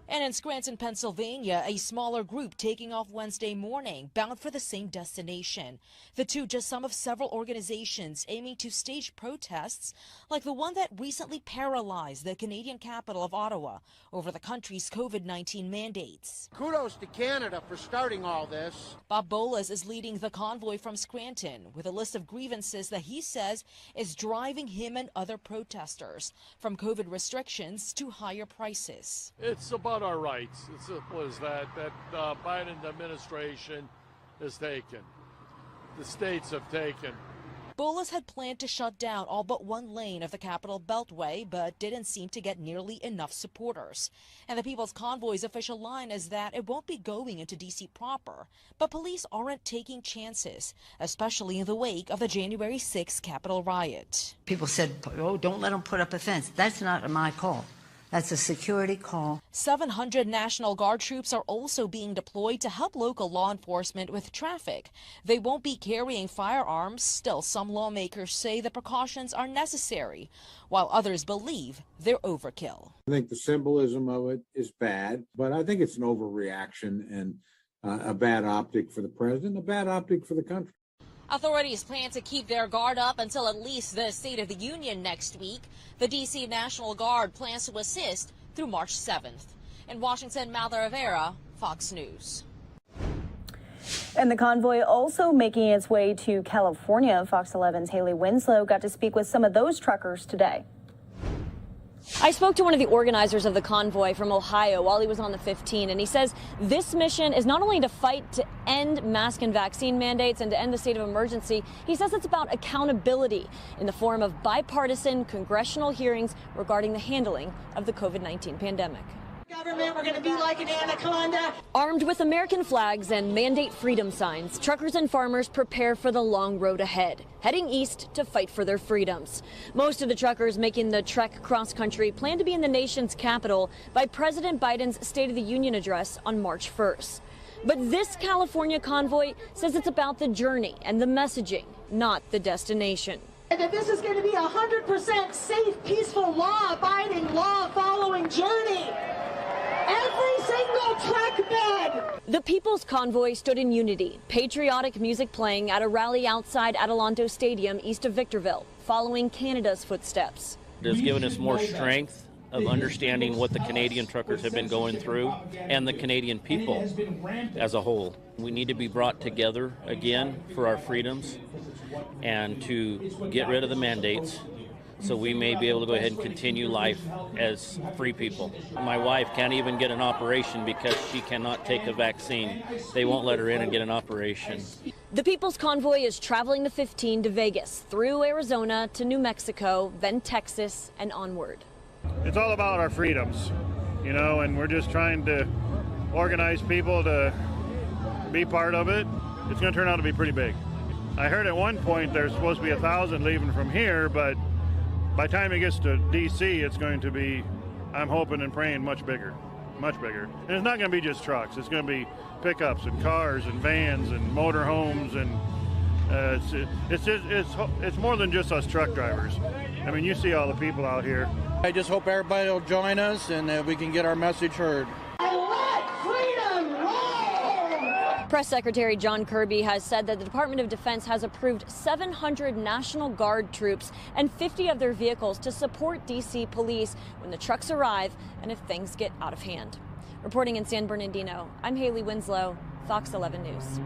And in Scranton, Pennsylvania, a smaller group taking off Wednesday morning, bound for the same destination. The two just some of several organizations aiming to stage protests like the one that recently paralyzed the Canadian capital of Ottawa over the country's COVID-19 mandates. Kudos to Canada for starting all this. Bob Bolas is leading the convoy from Scranton with a list of grievances that he says is driving him and other protesters, from COVID restrictions to higher prices. It's about our rights. It's simple as that Biden administration has taken. The states have taken. Bolas had planned to shut down all but one lane of the Capitol Beltway, but didn't seem to get nearly enough supporters. And the People's Convoy's official line is that it won't be going into D.C. proper, but police aren't taking chances, especially in the wake of the January 6th Capitol riot. People said, oh, don't let them put up a fence. That's not my call. That's a security call. 700 National Guard troops are also being deployed to help local law enforcement with traffic. They won't be carrying firearms. Still, some lawmakers say the precautions are necessary, while others believe they're overkill. I think the symbolism of it is bad, but I think it's an overreaction and a bad optic for the president, a bad optic for the country. Authorities plan to keep their guard up until at least the State of the Union next week. The D.C. National Guard plans to assist through March 7th. In Washington, Malda Rivera, Fox News. And the convoy also making its way to California. Fox 11's Haley Winslow got to speak with some of those truckers today. I spoke to one of the organizers of the convoy from Ohio while he was on the 15, and he says this mission is not only to fight to end mask and vaccine mandates and to end the state of emergency. He says it's about accountability in the form of bipartisan congressional hearings regarding the handling of the COVID-19 pandemic. Government, we're going to be like an anaconda. Armed with American flags and mandate freedom signs, truckers and farmers prepare for the long road ahead, heading east to fight for their freedoms. Most of the truckers making the trek cross country plan to be in the nation's capital by President Biden's State of the Union address on March 1st. But this California convoy says it's about the journey and the messaging, not the destination. And that this is going to be 100% safe, peaceful, law-abiding, law-following journey. Every single trek bed. The People's Convoy stood in unity, patriotic music playing at a rally outside Adelanto Stadium east of Victorville, following Canada's footsteps. It has given us more strength of understanding what the Canadian truckers have been going through and the Canadian people as a whole. We need to be brought together again for our freedoms and to get rid of the mandates, so we may be able to go ahead and continue life as free people. My wife can't even get an operation because she cannot take a vaccine. They won't let her in and get an operation. The People's Convoy is traveling the 15 to Vegas, through Arizona to New Mexico, then Texas and onward. It's all about our freedoms, you know, and we're just trying to organize people to be part of it. It's going to turn out to be pretty big. I heard at one point there's supposed to be 1,000 leaving from here, but by the time it gets to D.C., it's going to be, I'm hoping and praying, much bigger, much bigger. And it's not going to be just trucks. It's going to be pickups and cars and vans and motorhomes, and it's more than just us truck drivers. I mean, you see all the people out here. I just hope everybody will join us and that we can get our message heard. Press Secretary John Kirby has said that the Department of Defense has approved 700 National Guard troops and 50 of their vehicles to support D.C. police when the trucks arrive and if things get out of hand. Reporting in San Bernardino, I'm Haley Winslow, Fox 11 News.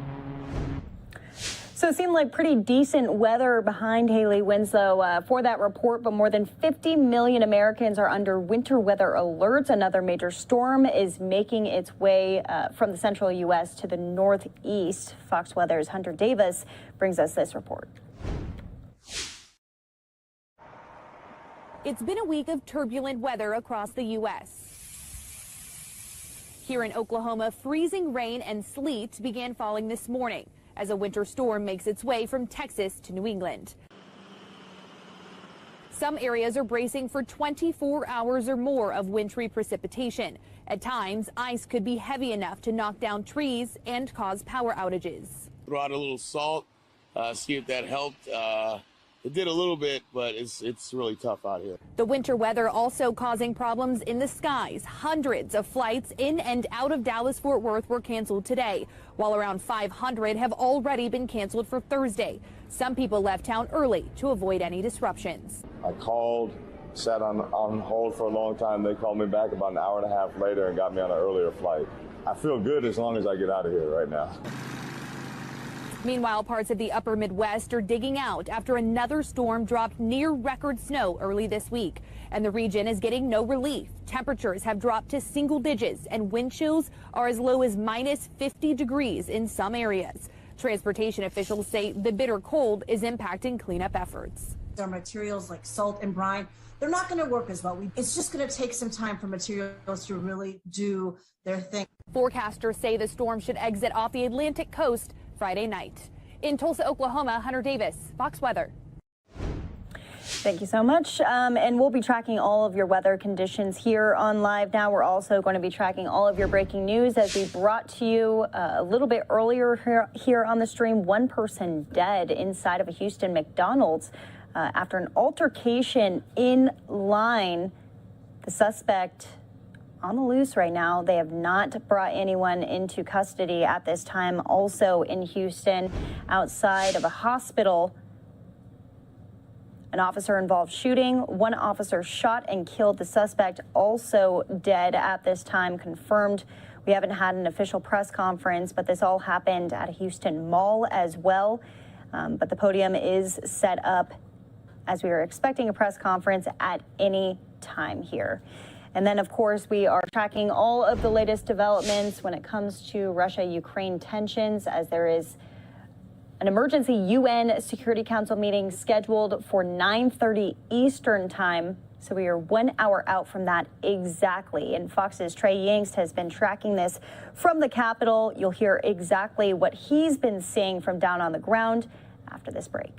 So it seemed like pretty decent weather behind Haley Winslow for that report, but more than 50 million Americans are under winter weather alerts. Another major storm is making its way from the central U.S. to the northeast. Fox Weather's Hunter Davis brings us this report. It's been a week of turbulent weather across the U.S. Here in Oklahoma, freezing rain and sleet began falling this morning as a winter storm makes its way from Texas to New England. Some areas are bracing for 24 hours or more of wintry precipitation. At times, ice could be heavy enough to knock down trees and cause power outages. Throw out a little salt, see if that helped. It did a little bit, but it's really tough out here. The winter weather also causing problems in the skies. Hundreds of flights in and out of Dallas-Fort Worth were canceled today, while around 500 have already been canceled for Thursday. Some people left town early to avoid any disruptions. I called, sat on hold for a long time. They called me back about an hour and a half later and got me on an earlier flight. I feel good as long as I get out of here right now. Meanwhile, parts of the upper Midwest are digging out after another storm dropped near record snow early this week. And the region is getting no relief. Temperatures have dropped to single digits and wind chills are as low as minus 50 degrees in some areas. Transportation officials say the bitter cold is impacting cleanup efforts. Our materials like salt and brine, they're not going to work as well. It's just going to take some time for materials to really do their thing. Forecasters say the storm should exit off the Atlantic coast Friday night. In Tulsa, Oklahoma, Hunter Davis, Fox Weather. Thank you so much. And we'll be tracking all of your weather conditions here on Live Now. We're also going to be tracking all of your breaking news as we brought to you a little bit earlier here on the stream. One person dead inside of a Houston McDonald's after an altercation in line. The suspect on the loose right now. They have not brought anyone into custody at this time. Also in Houston, outside of a hospital, An officer-involved shooting. One officer shot and killed. The suspect also dead at this time, confirmed. We haven't had an official press conference, but this all happened at a Houston mall as well. But the podium is set up as we are expecting a press conference at any time here. And then, of course, we are tracking all of the latest developments when it comes to Russia-Ukraine tensions, as there is an emergency UN Security Council meeting scheduled for 9:30 Eastern time. So we are 1 hour out from that exactly. And Fox's Trey Yingst has been tracking this from the Capitol. You'll hear exactly what he's been seeing from down on the ground after this break.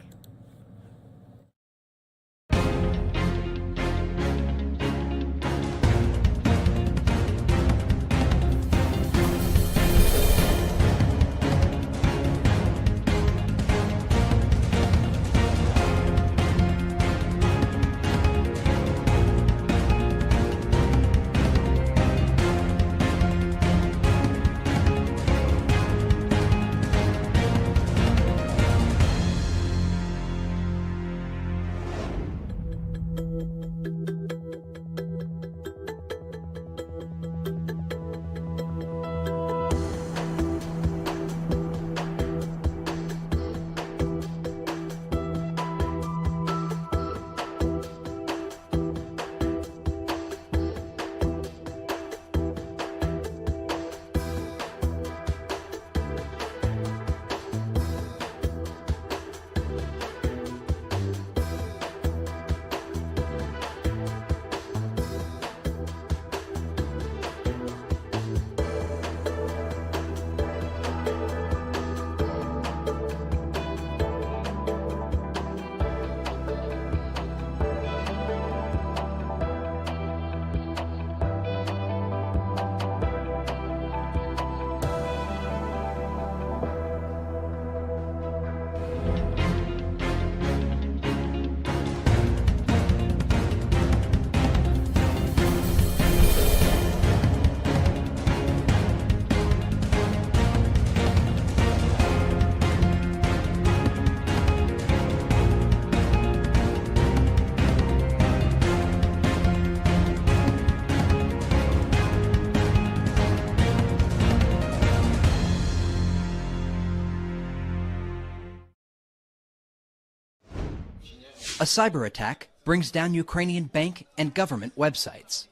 A cyber attack brings down Ukrainian bank and government websites.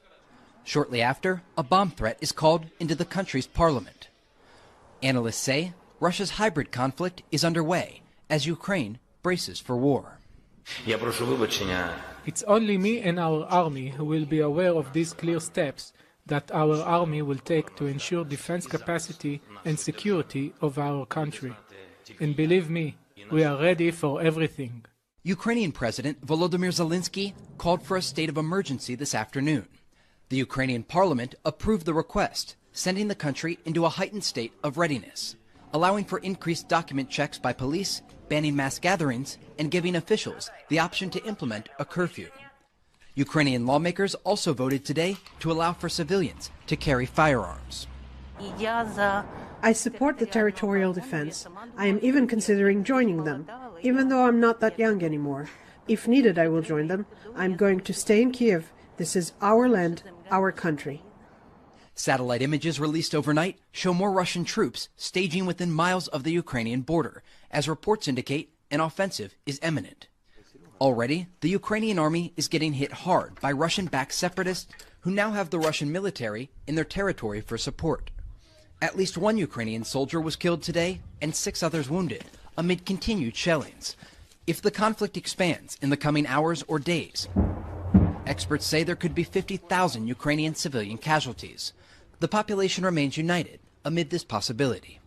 Shortly after, a bomb threat is called into the country's parliament. Analysts say Russia's hybrid conflict is underway as Ukraine braces for war. It's only me and our army who will be aware of these clear steps that our army will take to ensure defense capacity and security of our country. And believe me, we are ready for everything. Ukrainian President Volodymyr Zelensky called for a state of emergency this afternoon. The Ukrainian parliament approved the request, sending the country into a heightened state of readiness, allowing for increased document checks by police, banning mass gatherings, and giving officials the option to implement a curfew. Ukrainian lawmakers also voted today to allow for civilians to carry firearms. I support the territorial defense. I am even considering joining them, even though I'm not that young anymore. If needed, I will join them. I'm going to stay in Kiev. This is our land, our country. Satellite images released overnight show more Russian troops staging within miles of the Ukrainian border, as reports indicate an offensive is imminent. Already, the Ukrainian army is getting hit hard by Russian-backed separatists who now have the Russian military in their territory for support. At least one Ukrainian soldier was killed today and 6 others wounded amid continued shellings. If the conflict expands in the coming hours or days, experts say there could be 50,000 Ukrainian civilian casualties. The population remains united amid this possibility.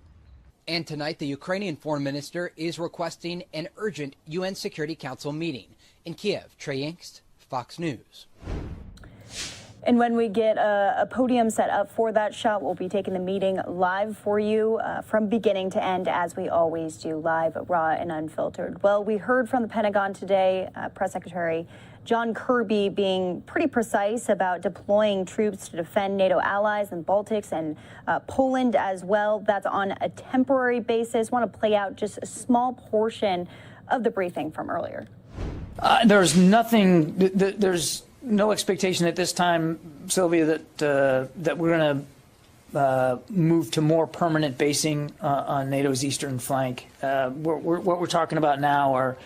And tonight, the Ukrainian foreign minister is requesting an urgent UN Security Council meeting. In Kiev, Trey Yingst, Fox News. And when we get a podium set up for that shot, we'll be taking the meeting live for you from beginning to end, as we always do, live, raw, and unfiltered. Well, we heard from the Pentagon today, Press Secretary John Kirby being pretty precise about deploying troops to defend NATO allies in the Baltics and Poland as well. That's on a temporary basis. Want to play out just a small portion of the briefing from earlier. There's nothing. There's no expectation at this time, Sylvia, that we're going to move to more permanent basing on NATO's eastern flank. What we're talking about now are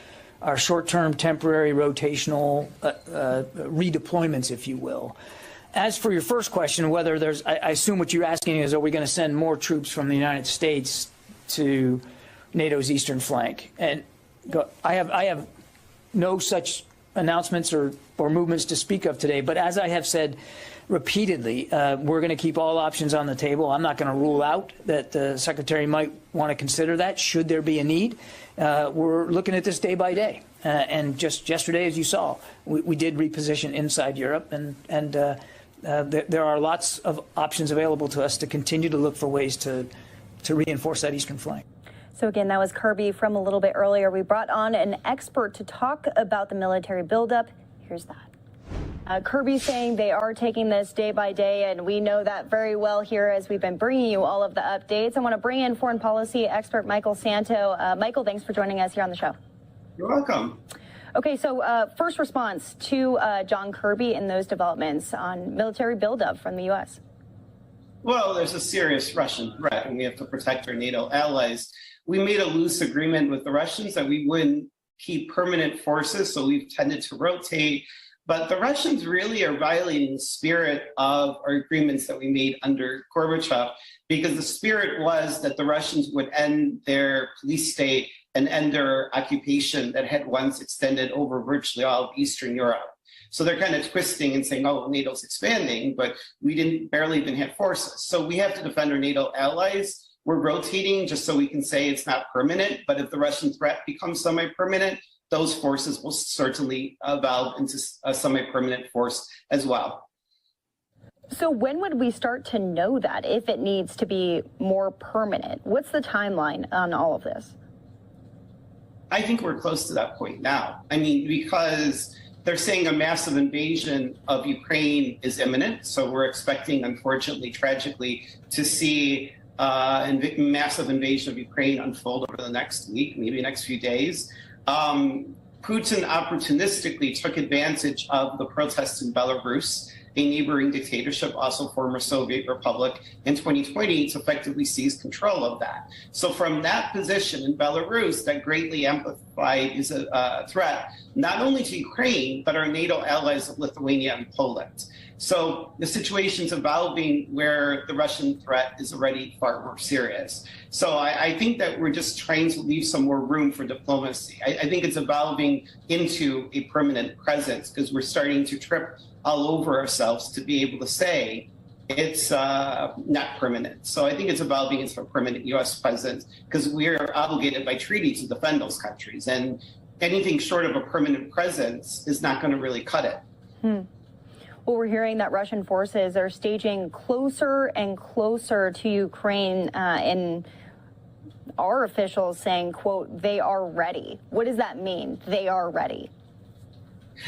short-term, temporary, rotational redeployments, if you will. As for your first question, whether there's, I assume what you're asking is, are we going to send more troops from the United States to NATO's eastern flank? And I have no such announcements or movements to speak of today. But as I have said repeatedly, we're going to keep all options on the table. I'm not going to rule out that the Secretary might want to consider that should there be a need. We're looking at this day by day. And just yesterday, as you saw, we did reposition inside Europe. And there are lots of options available to us to continue to look for ways to reinforce that eastern flank. So again, that was Kirby from a little bit earlier. We brought on an expert to talk about the military buildup. Here's that. Kirby saying they are taking this day by day, and we know that very well here as we've been bringing you all of the updates. I want to bring in foreign policy expert Michael Santo. Michael, thanks for joining us here on the show. You're welcome. Okay, so first response to John Kirby and those developments on military buildup from the U.S. Well, there's a serious Russian threat, and we have to protect our NATO allies. We made a loose agreement with the Russians that we wouldn't keep permanent forces, so we've tended to rotate. But the Russians really are violating the spirit of our agreements that we made under Gorbachev, because the spirit was that the Russians would end their police state and end their occupation that had once extended over virtually all of Eastern Europe. So they're kind of twisting and saying, oh, NATO's expanding, but we barely even have forces. So we have to defend our NATO allies. We're rotating just so we can say it's not permanent, but if the Russian threat becomes semi-permanent, those forces will certainly evolve into a semi-permanent force as well. So when would we start to know that, if it needs to be more permanent? What's the timeline on all of this? I think we're close to that point now. I mean, because they're saying a massive invasion of Ukraine is imminent. So we're expecting, unfortunately, tragically, to see massive invasion of Ukraine unfold over the next week, maybe next few days. Putin opportunistically took advantage of the protests in Belarus, a neighboring dictatorship, also former Soviet republic, in 2020 to effectively seize control of that. So from that position in Belarus, that greatly amplified is a threat, not only to Ukraine, but our NATO allies of Lithuania and Poland. So the situation's evolving where the Russian threat is already far more serious. So I think that we're just trying to leave some more room for diplomacy. I think it's evolving into a permanent presence because we're starting to trip all over ourselves to be able to say it's not permanent. So I think it's evolving into a permanent U.S. presence because we are obligated by treaty to defend those countries. And anything short of a permanent presence is not going to really cut it. Well, we're hearing that Russian forces are staging closer and closer to Ukraine, and our officials saying, quote, they are ready. What does that mean, they are ready?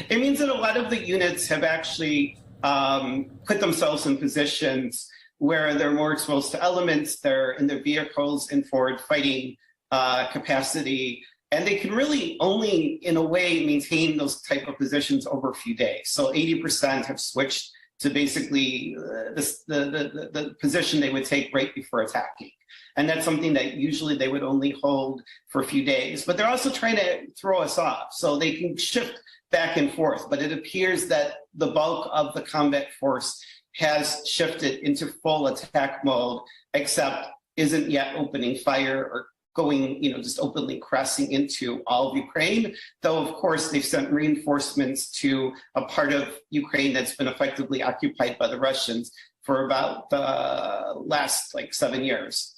It means that a lot of the units have actually put themselves in positions where they're more exposed to elements, they're in their vehicles in forward fighting capacity, and they can really only, in a way, maintain those type of positions over a few days. So 80% have switched to basically the position they would take right before attacking. And that's something that usually they would only hold for a few days. But they're also trying to throw us off. So they can shift back and forth. But it appears that the bulk of the combat force has shifted into full attack mode, except isn't yet opening fire or going, just openly crossing into all of Ukraine, though, of course, they've sent reinforcements to a part of Ukraine that's been effectively occupied by the Russians for about the last, 7 years.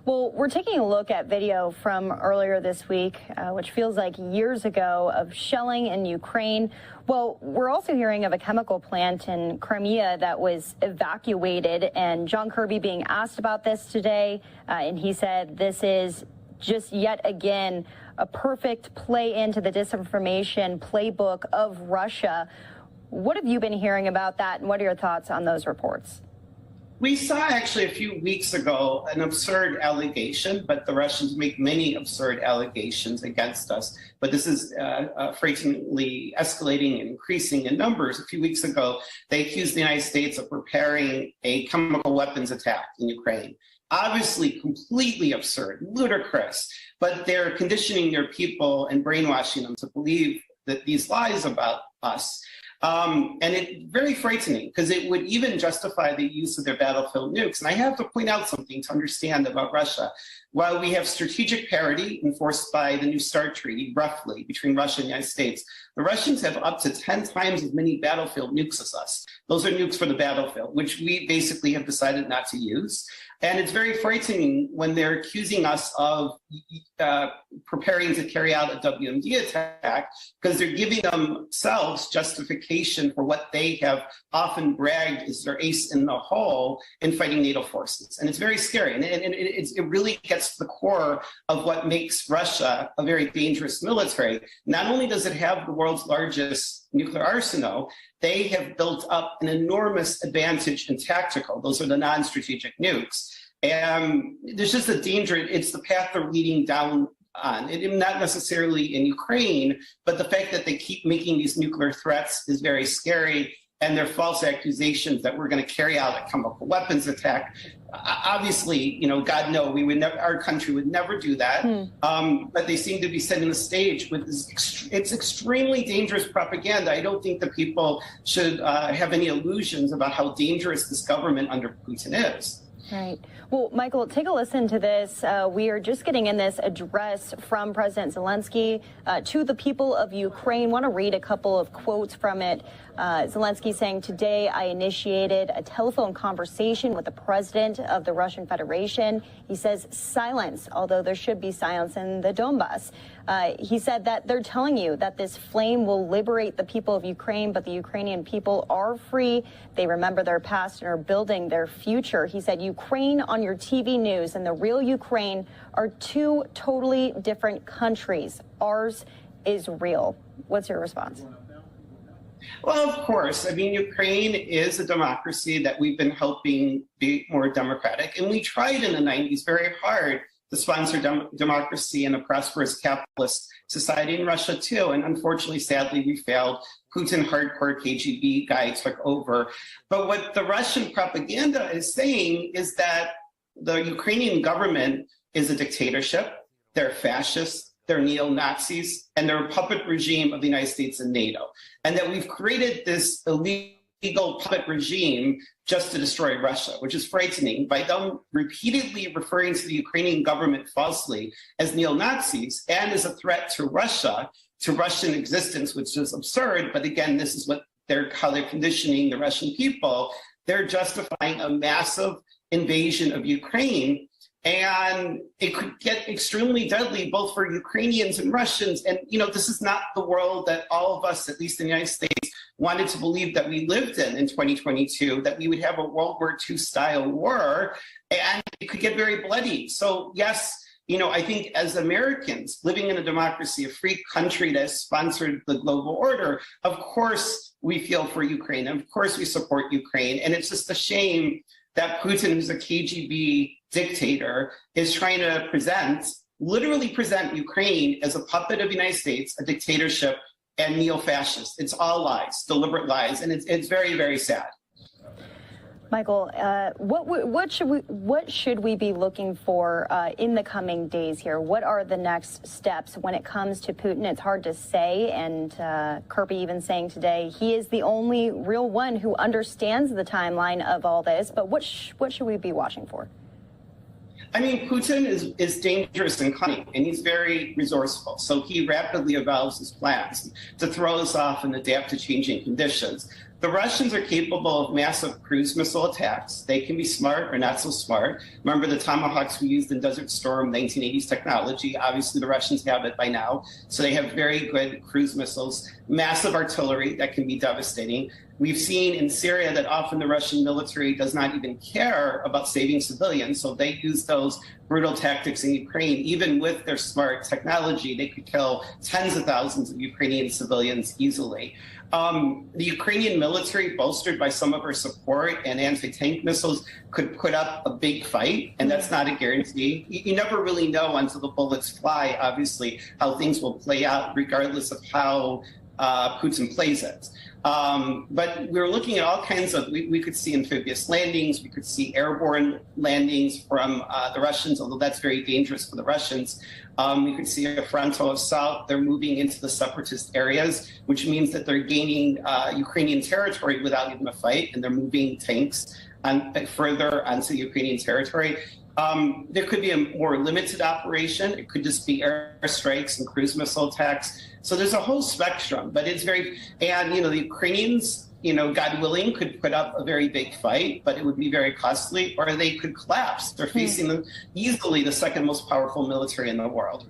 Well, we're taking a look at video from earlier this week, which feels like years ago, of shelling in Ukraine. Well, we're also hearing of a chemical plant in Crimea that was evacuated, and John Kirby being asked about this today, and he said this is just yet again a perfect play into the disinformation playbook of Russia. What have you been hearing about that, and what are your thoughts on those reports? We saw actually a few weeks ago an absurd allegation, but the Russians make many absurd allegations against us. But this is frighteningly escalating and increasing in numbers. A few weeks ago, they accused the United States of preparing a chemical weapons attack in Ukraine. Obviously, completely absurd, ludicrous, but they're conditioning their people and brainwashing them to believe that these lies about us. And it's very frightening because it would even justify the use of their battlefield nukes. And I have to point out something to understand about Russia. While we have strategic parity enforced by the New START Treaty, roughly, between Russia and the United States, the Russians have up to 10 times as many battlefield nukes as us. Those are nukes for the battlefield, which we basically have decided not to use. And it's very frightening when they're accusing us of preparing to carry out a WMD attack because they're giving themselves justification for what they have often bragged is their ace in the hole in fighting NATO forces. And it's very scary. And it really gets to the core of what makes Russia a very dangerous military. Not only does it have the world's largest nuclear arsenal, they have built up an enormous advantage in tactical. Those are the non-strategic nukes. And there's just a danger. It's the path they're leading down on. Not necessarily in Ukraine, but the fact that they keep making these nuclear threats is very scary. And their false accusations that we're going to carry out a chemical weapons attack. Obviously, God no, our country would never do that. But they seem to be setting the stage with this. It's extremely dangerous propaganda. I don't think that people should have any illusions about how dangerous this government under Putin is. Right. Well, Michael, take a listen to this. We are just getting in this address from President Zelensky to the people of Ukraine. Want to read a couple of quotes from it. Zelensky saying, "Today I initiated a telephone conversation with the president of the Russian Federation." He says silence, although there should be silence in the Donbass. He said that they're telling you that this flame will liberate the people of Ukraine, but the Ukrainian people are free. They remember their past and are building their future. He said Ukraine on your TV news and the real Ukraine are two totally different countries. Ours is real. What's your response? Well, of course. I mean, Ukraine is a democracy that we've been helping be more democratic. And we tried in the 90s very hard to sponsor democracy and a prosperous capitalist society in Russia, too. And unfortunately, sadly, we failed. Putin, hardcore KGB guy, took over. But what the Russian propaganda is saying is that the Ukrainian government is a dictatorship. They're fascists. They're neo-Nazis, and they're a puppet regime of the United States and NATO. And that we've created this illegal puppet regime just to destroy Russia, which is frightening by them repeatedly referring to the Ukrainian government falsely as neo-Nazis and as a threat to Russia, to Russian existence, which is absurd. But again, this is how they're conditioning the Russian people. They're justifying a massive invasion of Ukraine. And it could get extremely deadly, both for Ukrainians and Russians. And, this is not the world that all of us, at least in the United States, wanted to believe that we lived in 2022, that we would have a World War II style war, and it could get very bloody. So, yes, I think as Americans living in a democracy, a free country that has sponsored the global order, of course we feel for Ukraine. And of course we support Ukraine. And it's just a shame that Putin, who's a KGB dictator, is trying to literally present Ukraine as a puppet of the United States, a dictatorship, and neo-fascist. It's all lies, deliberate lies, and it's very, very sad. Michael, what should we be looking for in the coming days here? What are the next steps when it comes to Putin? It's hard to say, and Kirby even saying today he is the only real one who understands the timeline of all this. But what should we be watching for? I mean, Putin is dangerous and cunning, and he's very resourceful. So he rapidly evolves his plans to throw us off and adapt to changing conditions. The Russians are capable of massive cruise missile attacks. They can be smart or not so smart. Remember the Tomahawks we used in Desert Storm, 1980s technology. Obviously, the Russians have it by now. So they have very good cruise missiles, massive artillery that can be devastating. We've seen in Syria that often the Russian military does not even care about saving civilians. So they use those brutal tactics in Ukraine. Even with their smart technology, they could kill tens of thousands of Ukrainian civilians easily. The Ukrainian military, bolstered by some of our support and anti-tank missiles, could put up a big fight, and that's not a guarantee. You never really know until the bullets fly, obviously, how things will play out, regardless of how Putin plays it. But we're looking at all kinds of, we could see amphibious landings, we could see airborne landings from the Russians, although that's very dangerous for the Russians. We could see a frontal assault. They're moving into the separatist areas, which means that they're gaining Ukrainian territory without even a fight, and they're moving tanks further onto Ukrainian territory. There could be a more limited operation. It could just be airstrikes and cruise missile attacks. So there's a whole spectrum, but it's very, and the Ukrainians, God willing, could put up a very big fight, but it would be very costly, or they could collapse. They're facing easily the second most powerful military in the world.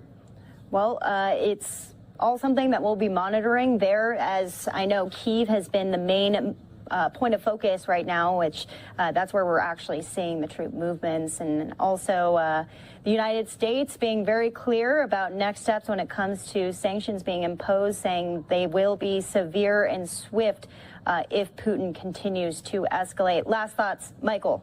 Well, It's all something that we'll be monitoring there, as I know Kyiv has been the main point of focus right now, which that's where we're actually seeing the troop movements, and also the United States being very clear about next steps when it comes to sanctions being imposed, saying they will be severe and swift if Putin continues to escalate. Last thoughts, Michael.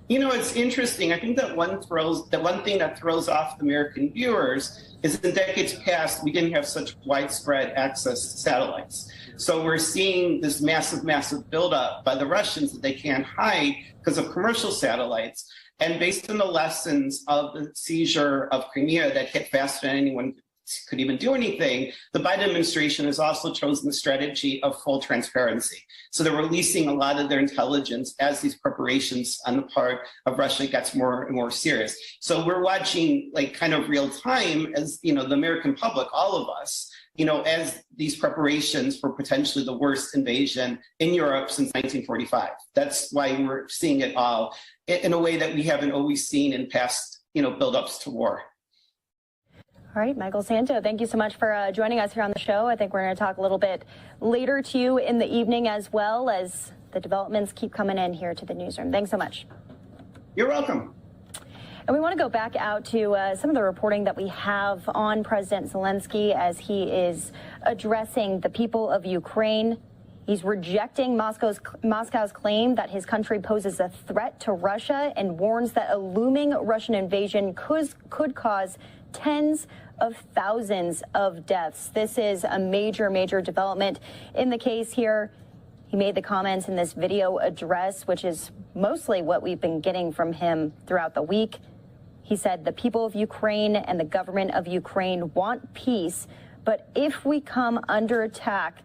It's interesting. I think that one thing that throws off the American viewers is in decades past, we didn't have such widespread access to satellites. So we're seeing this massive buildup by the Russians that they can't hide because of commercial satellites. And based on the lessons of the seizure of Crimea that hit faster than anyone could even do anything, the Biden administration has also chosen the strategy of full transparency. So they're releasing a lot of their intelligence as these preparations on the part of Russia gets more and more serious. So we're watching kind of real time as, the American public, all of us, as these preparations for potentially the worst invasion in Europe since 1945. That's why we're seeing it all in a way that we haven't always seen in past, buildups to war. All right, Michael Santo, thank you so much for joining us here on the show. I think we're going to talk a little bit later to you in the evening, as well as the developments keep coming in here to the newsroom. Thanks so much. You're welcome. And we want to go back out to some of the reporting that we have on President Zelensky as he is addressing the people of Ukraine. He's rejecting Moscow's claim that his country poses a threat to Russia and warns that a looming Russian invasion could cause tens of thousands of deaths. This is a major development in the case here. He made the comments in this video address, which is mostly what we've been getting from him throughout the week. He said the people of Ukraine and the government of Ukraine want peace, but if we come under attack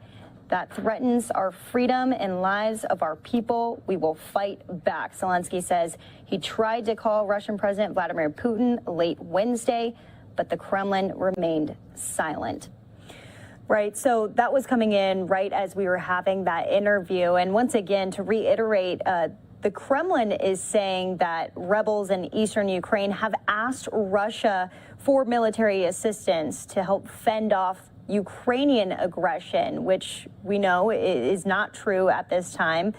that threatens our freedom and lives of our people, we will fight back. Zelensky says he tried to call Russian President Vladimir Putin late Wednesday, but the Kremlin remained silent. Right, so that was coming in right as we were having that interview. And once again, to reiterate, the Kremlin is saying that rebels in eastern Ukraine have asked Russia for military assistance to help fend off Ukrainian aggression, which we know is not true at this time.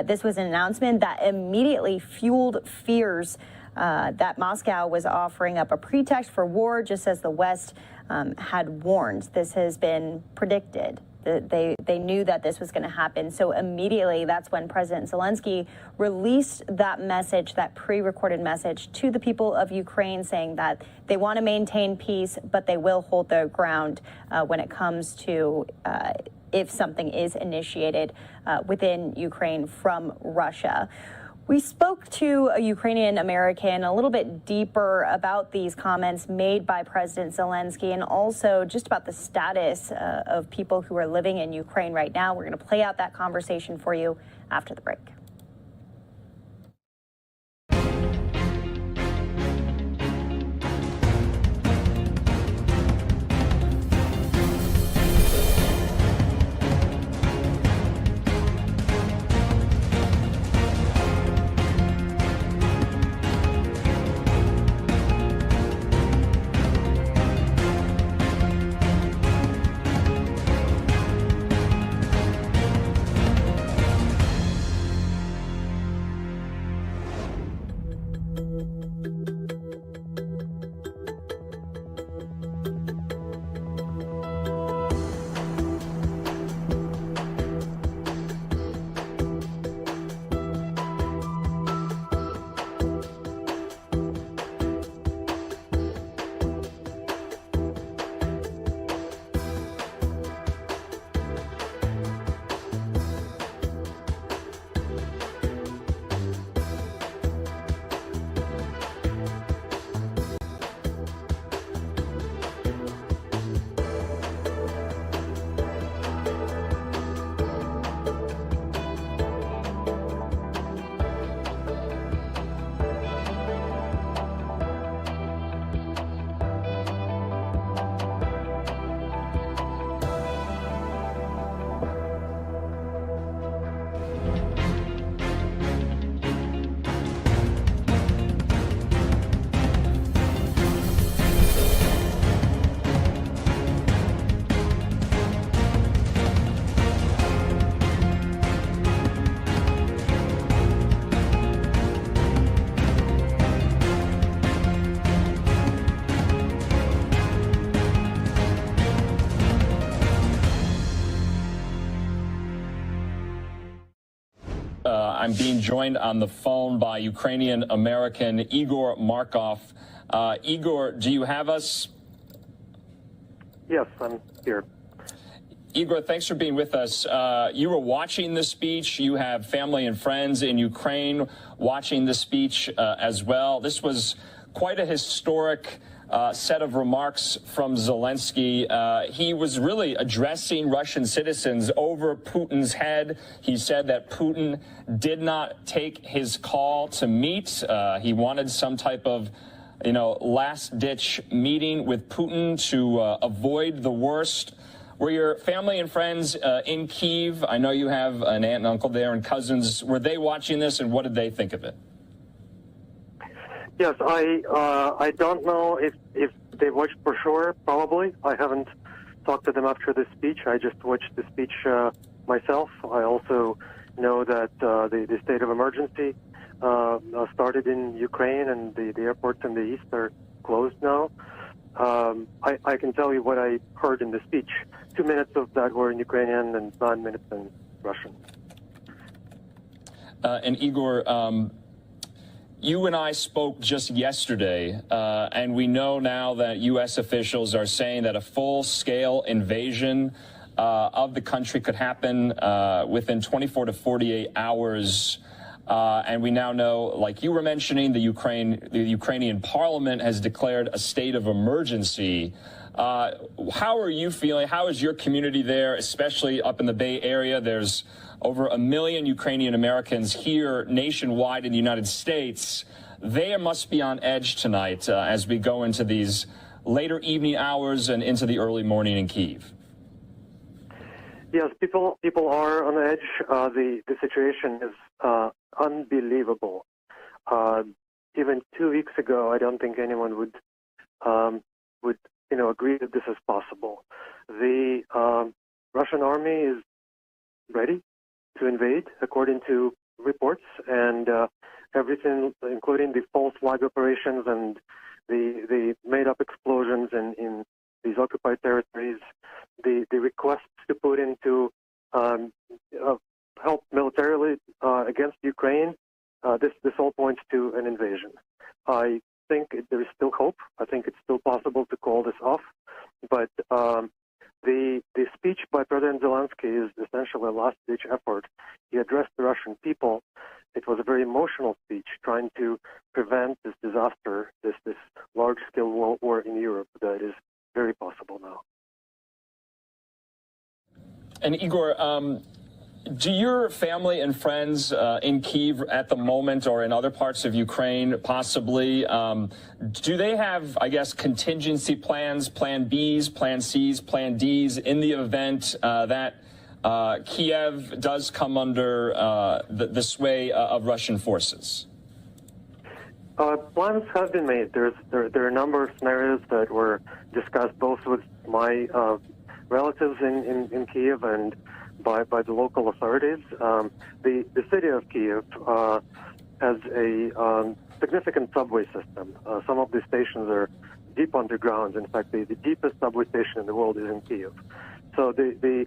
This was an announcement that immediately fueled fears that Moscow was offering up a pretext for war, just as the West had warned. This has been predicted. They knew that this was going to happen. So immediately, that's when President Zelensky released that message, that pre-recorded message to the people of Ukraine, saying that they want to maintain peace, but they will hold their ground when it comes to if something is initiated within Ukraine from Russia. We spoke to a Ukrainian American a little bit deeper about these comments made by President Zelensky, and also just about the status of people who are living in Ukraine right now. We're going to play out that conversation for you after the break. I'm being joined on the phone by Ukrainian-American Igor Markov. Igor, do you have us? Yes, I'm here. Igor, thanks for being with us. You were watching the speech. You have family and friends in Ukraine watching the speech as well. This was quite a historic set of remarks from Zelensky. He was really addressing Russian citizens over Putin's head. He said that Putin did not take his call to meet. He wanted some type of last-ditch meeting with Putin to avoid the worst. Were your family and friends in Kyiv? I know you have an aunt and uncle there and cousins. Were they watching this, and what did they think of it? Yes, I don't know if they watched for sure. Probably. I haven't talked to them after the speech. I just watched the speech myself. I also know that the state of emergency started in Ukraine, and the airports in the east are closed now. I can tell you what I heard in the speech. 2 minutes of that were in Ukrainian and 9 minutes in Russian. And Igor, you and I spoke just yesterday, and we know now that U.S. officials are saying that a full-scale invasion of the country could happen within 24 to 48 hours. And we now know, like you were mentioning, the Ukrainian parliament has declared a state of emergency. How are you feeling? How is your community there, especially up in the Bay Area? There's over 1 million Ukrainian Americans here nationwide in the United States. They must be on edge tonight as we go into these later evening hours and into the early morning in Kyiv. Yes, people are on edge. The situation is unbelievable. Even 2 weeks ago, I don't think anyone would agree that this is possible. The Russian army is ready to invade, according to reports, and everything, including the false flag operations and the made-up explosions in these occupied territories, the requests to put into help militarily against Ukraine, this all points to an invasion. I think there is still hope. I think it's still possible to call this off. But the speech by President Zelensky is essentially a last-ditch effort. He addressed the Russian people. It was a very emotional speech trying to prevent this disaster, this large-scale world war in Europe that is very possible now. And Igor, do your family and friends in Kyiv at the moment or in other parts of Ukraine possibly, do they have, I guess, contingency plans, plan Bs, plan Cs, plan Ds in the event that Kiev does come under the sway of Russian forces? Plans have been made. There are a number of scenarios that were discussed both with my relatives in Kiev and by the local authorities. The city of Kiev has a significant subway system. Some of the stations are deep underground. In fact, the deepest subway station in the world is in Kiev. So the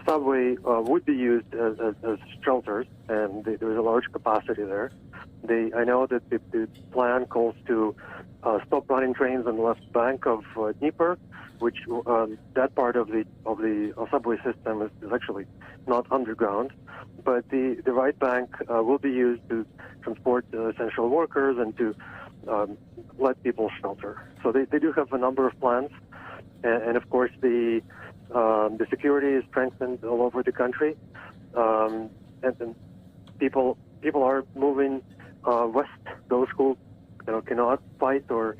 subway would be used as shelters, and there is a large capacity there. I know that the plan calls to stop running trains on the left bank of Dnieper, which that part of the subway system is actually not underground, but the right bank will be used to transport essential workers and to let people shelter. So they do have a number of plans, and of course the security is strengthened all over the country, and people are moving west. Those who cannot fight or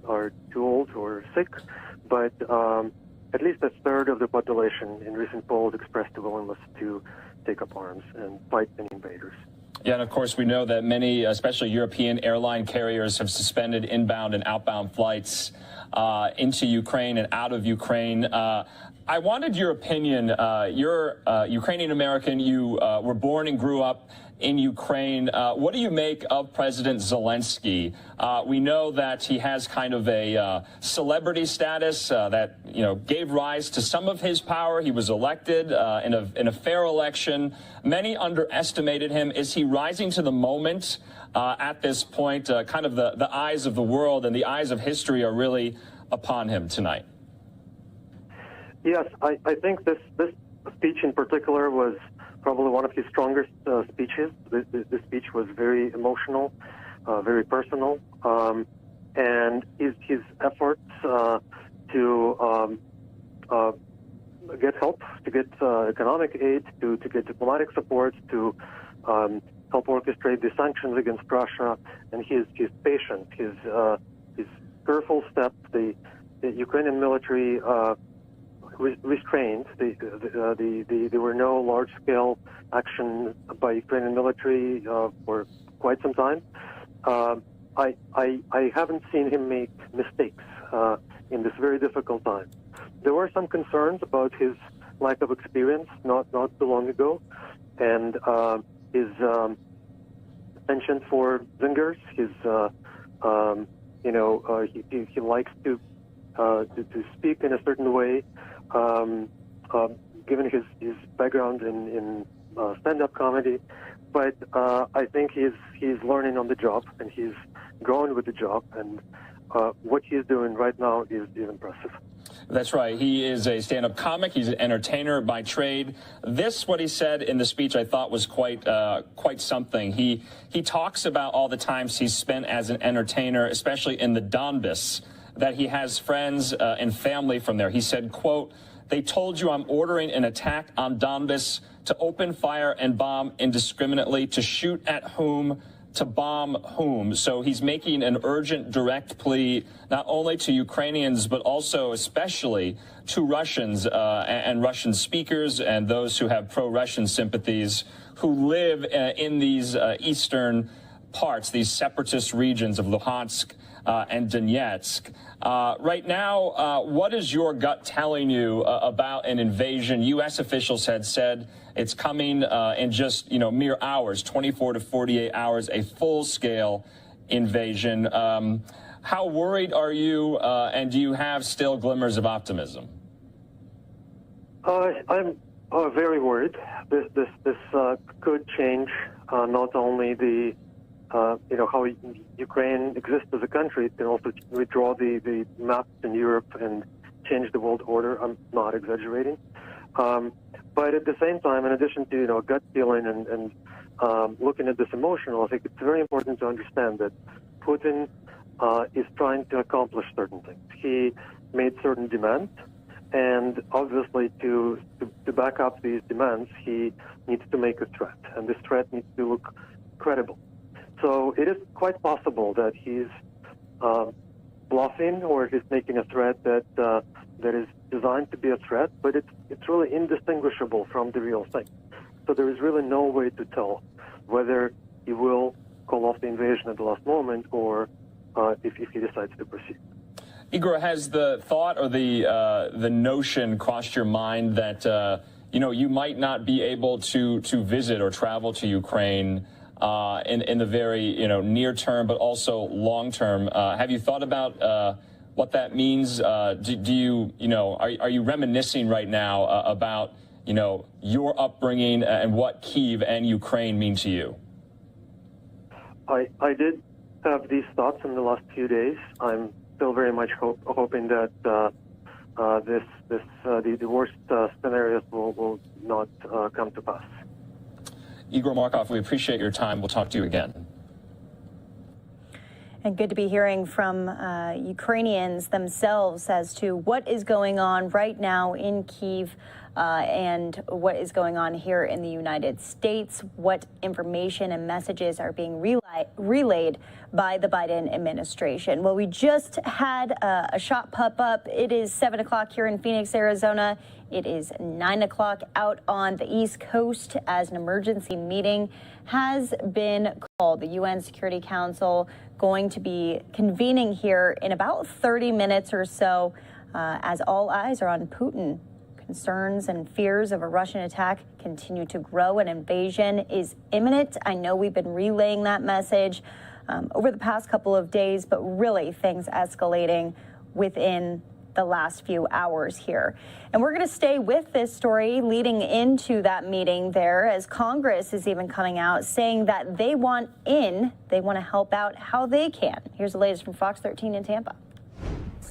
are too old or sick. But at least a third of the population in recent polls expressed a willingness to take up arms and fight any invaders. Yeah, and of course we know that many, especially European airline carriers, have suspended inbound and outbound flights into Ukraine and out of Ukraine. I wanted your opinion. You're Ukrainian American. You were born and grew up in Ukraine. What do you make of President Zelensky? We know that he has kind of a celebrity status that, gave rise to some of his power. He was elected in a fair election. Many underestimated him. Is he rising to the moment at this point? Kind of the eyes of the world and the eyes of history are really upon him tonight. Yes, I think this speech in particular was probably one of his strongest speeches. The speech was very emotional, very personal, and his efforts to get help, to get economic aid, to get diplomatic support, to help orchestrate the sanctions against Russia, and his patience, his careful steps. The Ukrainian military restrained. There were no large-scale action by Ukrainian military for quite some time. I haven't seen him make mistakes in this very difficult time. There were some concerns about his lack of experience not too long ago, and his penchant for zingers. He likes to speak in a certain way. Given his background in stand-up comedy, but I think he's learning on the job, and he's growing with the job, and what he's doing right now is impressive. That's right. He is a stand-up comic. He's an entertainer by trade. What he said in the speech, I thought was quite something. He talks about all the times he's spent as an entertainer, especially in the Donbass, that he has friends and family from there. He said, quote, "They told you I'm ordering an attack on Donbass to open fire and bomb indiscriminately, to shoot at whom, to bomb whom." So he's making an urgent, direct plea, not only to Ukrainians, but also especially to Russians and Russian speakers and those who have pro-Russian sympathies who live in these eastern parts, these separatist regions of Luhansk and Donetsk. Right now, what is your gut telling you about an invasion? U.S. officials had said it's coming in just, mere hours, 24 to 48 hours, a full-scale invasion. How worried are you, and do you have still glimmers of optimism? I'm very worried. This could change not only the how Ukraine exists as a country. It can also redraw the maps in Europe and change the world order. I'm not exaggerating. But at the same time, in addition to gut feeling and looking at this emotional, I think it's very important to understand that Putin is trying to accomplish certain things. He made certain demands, and obviously to back up these demands, he needs to make a threat, and this threat needs to look credible. So it is quite possible that he's bluffing, or he's making a threat that is designed to be a threat, but it's really indistinguishable from the real thing. So there is really no way to tell whether he will call off the invasion at the last moment, or if he decides to proceed. Igor, has the thought or the notion crossed your mind that you might not be able to visit or travel to Ukraine in the very near term, but also long term? Have you thought about what that means? Are you reminiscing right now about your upbringing and what Kyiv and Ukraine mean to you? I did have these thoughts in the last few days. I'm still very much hoping that the worst scenarios will not come to pass. Igor Markov, we appreciate your time. We'll talk to you again. And good to be hearing from Ukrainians themselves as to what is going on right now in Kyiv and what is going on here in the United States, what information and messages are being relayed by the Biden administration. Well, we just had a shot pop up. It is 7 o'clock here in Phoenix, Arizona. It is 9 o'clock out on the East Coast as an emergency meeting has been called. The UN Security Council going to be convening here in about 30 minutes or so as all eyes are on Putin concerns and fears of a Russian attack continue to grow. An invasion is imminent. I know we've been relaying that message over the past couple of days, but really things escalating within the last few hours here. And we're going to stay with this story leading into that meeting there, as Congress is even coming out saying that they want to help out how they can. Here's the latest from Fox 13 in Tampa.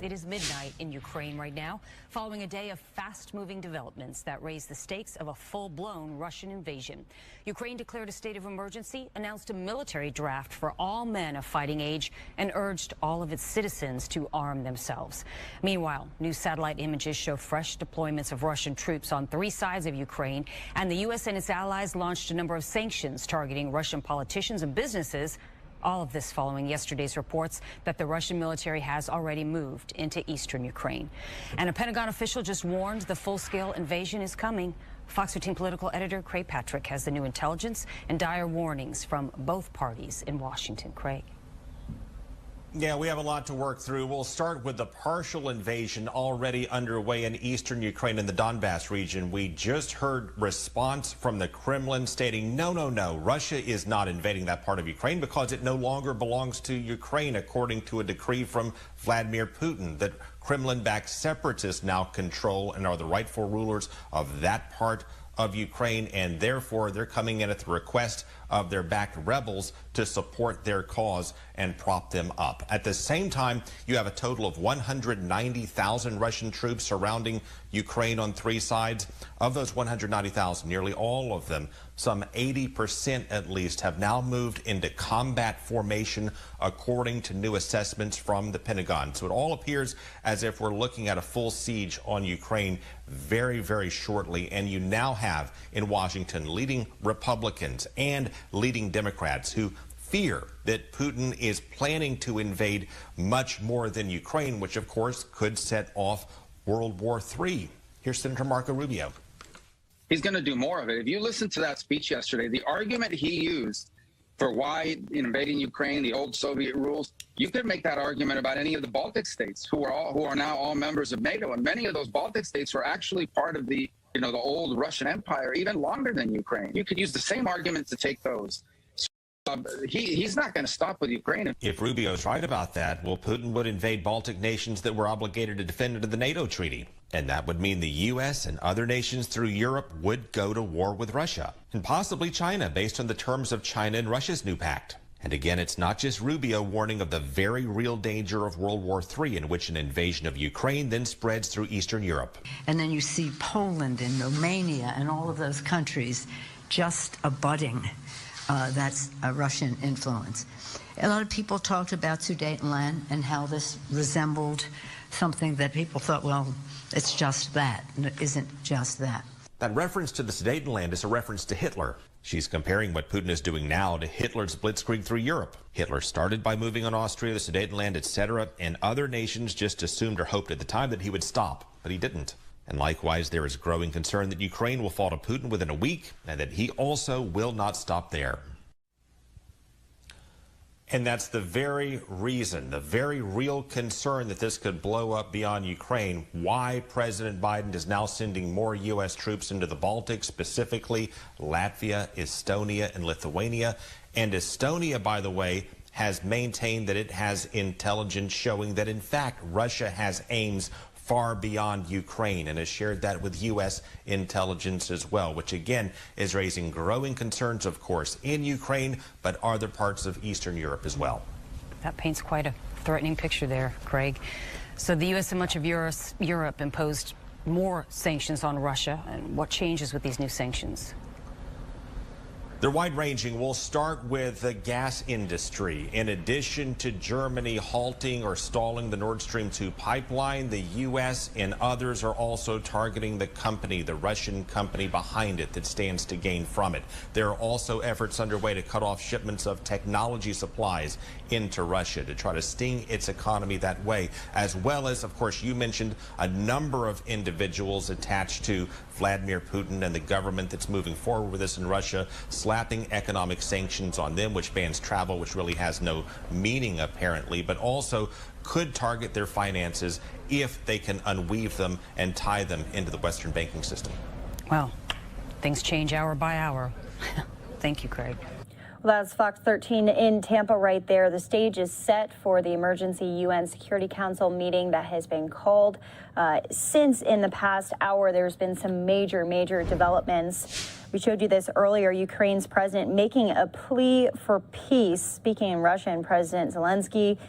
It is midnight in Ukraine right now, following a day of fast-moving developments that raise the stakes of a full-blown Russian invasion. Ukraine declared a state of emergency, announced a military draft for all men of fighting age, and urged all of its citizens to arm themselves. Meanwhile, new satellite images show fresh deployments of Russian troops on 3 sides of Ukraine, and the U.S. and its allies launched a number of sanctions targeting Russian politicians and businesses. All of this following yesterday's reports that the Russian military has already moved into eastern Ukraine. And a Pentagon official just warned the full-scale invasion is coming. Fox 13 political editor Craig Patrick has the new intelligence and dire warnings from both parties in Washington. Craig. Yeah, we have a lot to work through. We'll start with the partial invasion already underway in eastern Ukraine in the Donbass region. We just heard response from the Kremlin stating, no, Russia is not invading that part of Ukraine because it no longer belongs to Ukraine, according to a decree from Vladimir Putin, that Kremlin-backed separatists now control and are the rightful rulers of that part of Ukraine, and therefore they're coming in at the request of their backed rebels to support their cause and prop them up. At the same time, you have a total of 190,000 Russian troops surrounding Ukraine on 3 sides. Of those 190,000, nearly all of them, some 80% at least, have now moved into combat formation, according to new assessments from the Pentagon. So it all appears as if we're looking at a full siege on Ukraine very, very shortly. And you now have in Washington leading Republicans and leading Democrats who fear that Putin is planning to invade much more than Ukraine, which of course could set off World War III. Here's Senator Marco Rubio. He's going to do more of it. If you listen to that speech yesterday, the argument he used for why invading Ukraine, the old Soviet rules, you could make that argument about any of the Baltic states who are now all members of NATO, and many of those Baltic states were actually part of the the old Russian Empire even longer than Ukraine. You could use the same argument to take those. He's not going to stop with Ukraine. If Rubio's right about that, well, Putin would invade Baltic nations that were obligated to defend under the NATO treaty. And that would mean the U.S. and other nations through Europe would go to war with Russia, and possibly China, based on the terms of China and Russia's new pact. And again, it's not just Rubio warning of the very real danger of World War III, in which an invasion of Ukraine then spreads through Eastern Europe. And then you see Poland and Romania and all of those countries just abutting. That's a Russian influence. A lot of people talked about Sudetenland and how this resembled something that people thought, well, it's just that. And it isn't just that. That reference to the Sudetenland is a reference to Hitler. She's comparing what Putin is doing now to Hitler's blitzkrieg through Europe. Hitler started by moving on Austria, the Sudetenland, etc., and other nations just assumed or hoped at the time that he would stop, but he didn't. And likewise, there is growing concern that Ukraine will fall to Putin within a week, and that he also will not stop there. And that's the very reason, the very real concern that this could blow up beyond Ukraine, why President Biden is now sending more U.S. troops into the Baltics, specifically Latvia, Estonia, and Lithuania. And Estonia, by the way, has maintained that it has intelligence showing that, in fact, Russia has aims far beyond Ukraine, and has shared that with U.S. intelligence as well, which again is raising growing concerns, of course, in Ukraine, but other parts of Eastern Europe as well. That paints quite a threatening picture there, Craig. So the U.S. and much of Europe imposed more sanctions on Russia. And what changes with these new sanctions? They're wide-ranging. We'll start with the gas industry. In addition to Germany halting or stalling the Nord Stream 2 pipeline, the U.S. and others are also targeting the company, the Russian company behind it that stands to gain from it. There are also efforts underway to cut off shipments of technology supplies into Russia to try to sting its economy that way, as well as, of course, you mentioned a number of individuals attached to Vladimir Putin and the government that's moving forward with this in Russia, slapping economic sanctions on them, which bans travel, which really has no meaning apparently, but also could target their finances if they can unweave them and tie them into the Western banking system. Well, things change hour by hour. Thank you, Craig. Well, that's Fox 13 in Tampa right there. The stage is set for the emergency UN Security Council meeting that has been called. Since in the past hour, there's been some major developments. We showed you this earlier, Ukraine's president making a plea for peace. Speaking in Russian, President Zelensky